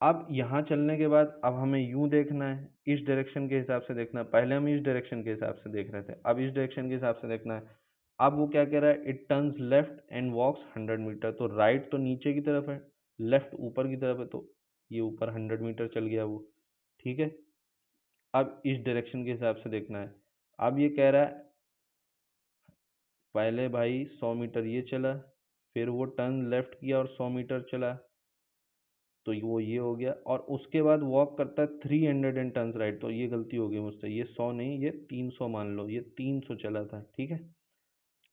A: अब यहाँ चलने के बाद अब हमें यूं देखना है, इस डायरेक्शन के हिसाब से देखना है। पहले हम इस डायरेक्शन के हिसाब से देख रहे थे, अब इस डायरेक्शन के हिसाब से देखना है। अब वो क्या कह रहा है, it turns left and walks 100 metre. तो राइट तो नीचे की तरफ है, लेफ्ट ऊपर की तरफ है, तो ये ऊपर 100 मीटर चल गया वो। ठीक है, अब इस डायरेक्शन के हिसाब से देखना है। अब ये कह रहा है पहले भाई 100 मीटर ये चला, फिर वो टर्न लेफ्ट किया और 100 मीटर चला, तो वो ये हो गया। और उसके बाद वॉक करता है 300 टर्न्स राइट। तो ये गलती हो गई मुझसे, ये 100 नहीं, ये 300 मान लो, ये 300 चला था। ठीक है,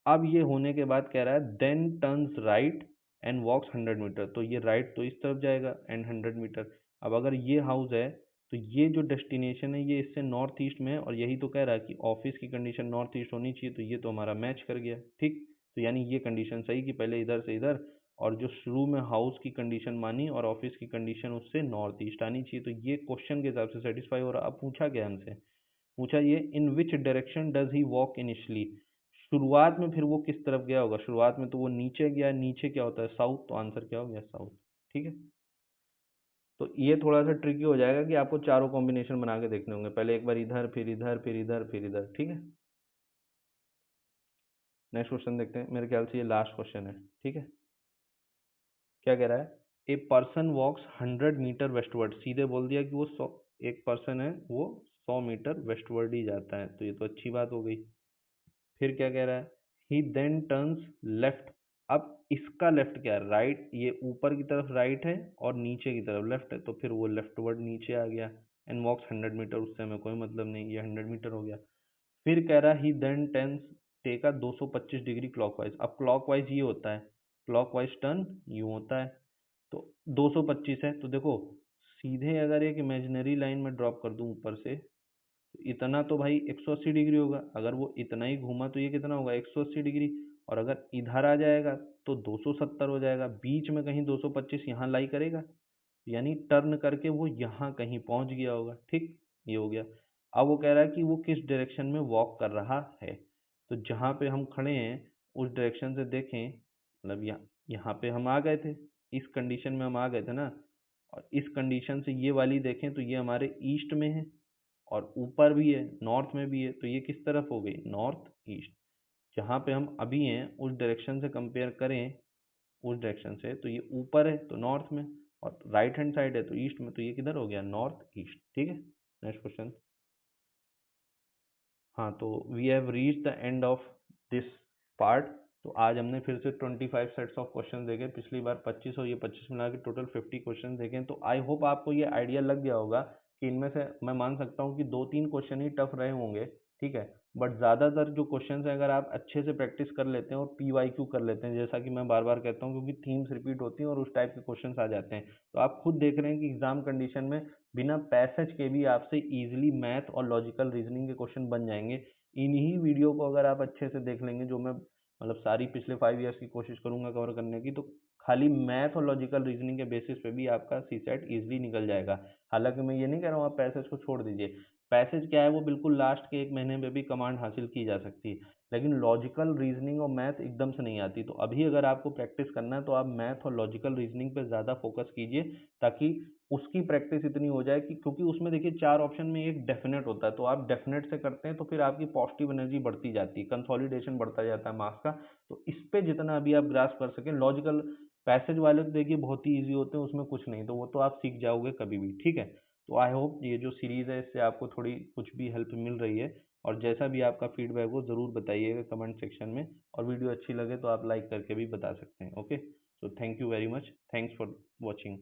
A: अब ये होने के बाद कह रहा है then turns right and walks 100 metre. तो ये राइट तो इस तरफ जाएगा एंड 100 मीटर। अब अगर ये हाउस है तो ये जो डेस्टिनेशन है ये इससे नॉर्थ ईस्ट में है, और यही तो कह रहा है कि ऑफिस की कंडीशन नॉर्थ ईस्ट होनी चाहिए, तो ये तो हमारा मैच कर गया। ठीक, तो यानी ये कंडीशन सही कि पहले इधर से इधर, और जो शुरू में हाउस की कंडीशन मानी और ऑफिस की कंडीशन उससे नॉर्थ ईस्ट आनी चाहिए। तो ये क्वेश्चन के हिसाब से सेटिस्फाई हो रहा। अब पूछा क्या हमसे, पूछा ये in which direction does he walk initially. शुरुआत में फिर वो किस तरफ गया होगा, शुरुआत में तो वो नीचे गया, नीचे क्या होता है साउथ, तो आंसर क्या हो गया साउथ। ठीक है, तो ये थोड़ा सा ट्रिकी हो जाएगा कि आपको चारों कॉम्बिनेशन बना के देखने होंगे, पहले एक बार इधर, फिर इधर, फिर इधर, फिर इधर। ठीक है, नेक्स्ट क्वेश्चन देखते हैं, मेरे ख्याल से ये लास्ट क्वेश्चन है। ठीक है, क्या कह रहा है, a person walks 100 metre westward. सीधे बोल दिया कि वो 100, एक पर्सन है वो 100 मीटर वेस्टवर्ड ही जाता है, तो ये तो अच्छी बात हो गई। फिर क्या कह रहा है, ही देन टर्न्स लेफ्ट। अब इसका लेफ्ट क्या है, राइट, ये ऊपर की तरफ राइट है और नीचे की तरफ लेफ्ट है, तो फिर वो लेफ्टवर्ड नीचे आ गया। एंड वॉक्स 100 मीटर, उससे हमें कोई मतलब नहीं, ये 100 मीटर हो गया। फिर कह रहा है he then turns take a 225 degree clockwise. अब क्लॉकवाइज ये होता है, क्लॉकवाइज टर्न यूं होता है, तो 225 है, तो देखो सीधे अगर एक इमेजिनरी लाइन में ड्रॉप कर दूं ऊपर से, तो इतना तो भाई 180 डिग्री होगा। अगर वो इतना ही घूमा तो ये कितना होगा 180 डिग्री। और अगर इधर आ जाएगा तो 270 हो जाएगा, बीच में कहीं 225 यहाँ लाई करेगा, यानी टर्न करके वो यहाँ कहीं पहुंच गया होगा। ठीक, ये हो गया। अब वो कह रहा है कि वो किस डायरेक्शन में वॉक कर रहा है। तो जहाँ पे हम खड़े हैं उस डायरेक्शन से देखें, मतलब यहाँ, यहाँ पे हम आ गए थे, इस कंडीशन में हम आ गए थे ना, और इस कंडीशन से ये वाली देखें तो ये हमारे ईस्ट में है, और ऊपर भी है, नॉर्थ में भी है, तो ये किस तरफ हो गई, नॉर्थ ईस्ट। जहाँ पे हम अभी हैं उस डायरेक्शन से कंपेयर करें, उस डायरेक्शन से, तो ये ऊपर है तो नॉर्थ में, और राइट हैंड साइड है तो ईस्ट में, तो ये किधर हो गया, नॉर्थ ईस्ट। ठीक है, नेक्स्ट क्वेश्चन। हाँ, तो we have reach the end of this part. तो आज हमने फिर से 25 सेट्स ऑफ क्वेश्चन देखे, पिछली बार 25 और ये 25 मिला के टोटल 50 क्वेश्चन देखे। तो आई होप आपको ये आइडिया लग गया होगा कि इनमें से मैं मान सकता हूँ कि 2-3 क्वेश्चन ही टफ रहे होंगे। ठीक है, बट ज़्यादातर जो क्वेश्चन है अगर आप अच्छे से प्रैक्टिस कर लेते हैं और PYQ कर लेते हैं, जैसा कि मैं बार बार कहता हूँ, क्योंकि थीम्स रिपीट होती हैं और उस टाइप के क्वेश्चन आ जाते हैं, तो आप खुद देख रहे हैं कि एग्जाम कंडीशन में बिना पैसेज के भी आपसे इजीली मैथ और लॉजिकल रीजनिंग के क्वेश्चन बन जाएंगे। इन्हीं वीडियो को अगर आप अच्छे से देख लेंगे, जो मैं मतलब सारी पिछले 5 ईयर्स की कोशिश करूंगा कवर करने की, तो खाली मैथ और लॉजिकल रीजनिंग के बेसिस पे भी आपका CSAT इजीली निकल जाएगा। हालांकि मैं ये नहीं कह रहा हूँ आप पैसेज को छोड़ दीजिए, पैसेज क्या है वो बिल्कुल लास्ट के 1 महीने में भी कमांड हासिल की जा सकती है, लेकिन लॉजिकल रीजनिंग और मैथ एकदम से नहीं आती। तो अभी अगर आपको प्रैक्टिस करना है तो आप मैथ और लॉजिकल रीजनिंग पे ज़्यादा फोकस कीजिए, ताकि उसकी प्रैक्टिस इतनी हो जाए कि, क्योंकि उसमें देखिए 4 ऑप्शन में एक डेफिनेट होता है, तो आप डेफिनेट से करते हैं तो फिर आपकी पॉजिटिव एनर्जी बढ़ती जाती है, कंसोलिडेशन बढ़ता जाता है मार्क्स का। तो इस पे जितना अभी आप ग्रास्प कर सकें, लॉजिकल पैसेज वाले तो देखिए बहुत ही ईजी होते हैं, उसमें कुछ नहीं, तो वो तो आप सीख जाओगे कभी भी। ठीक है, तो आई होप ये जो सीरीज़ है इससे आपको थोड़ी कुछ भी हेल्प मिल रही है, और जैसा भी आपका फीडबैक हो ज़रूर बताइएगा कमेंट सेक्शन में, और वीडियो अच्छी लगे तो आप लाइक करके भी बता सकते हैं। Okay, so thank you very much, thanks for watching.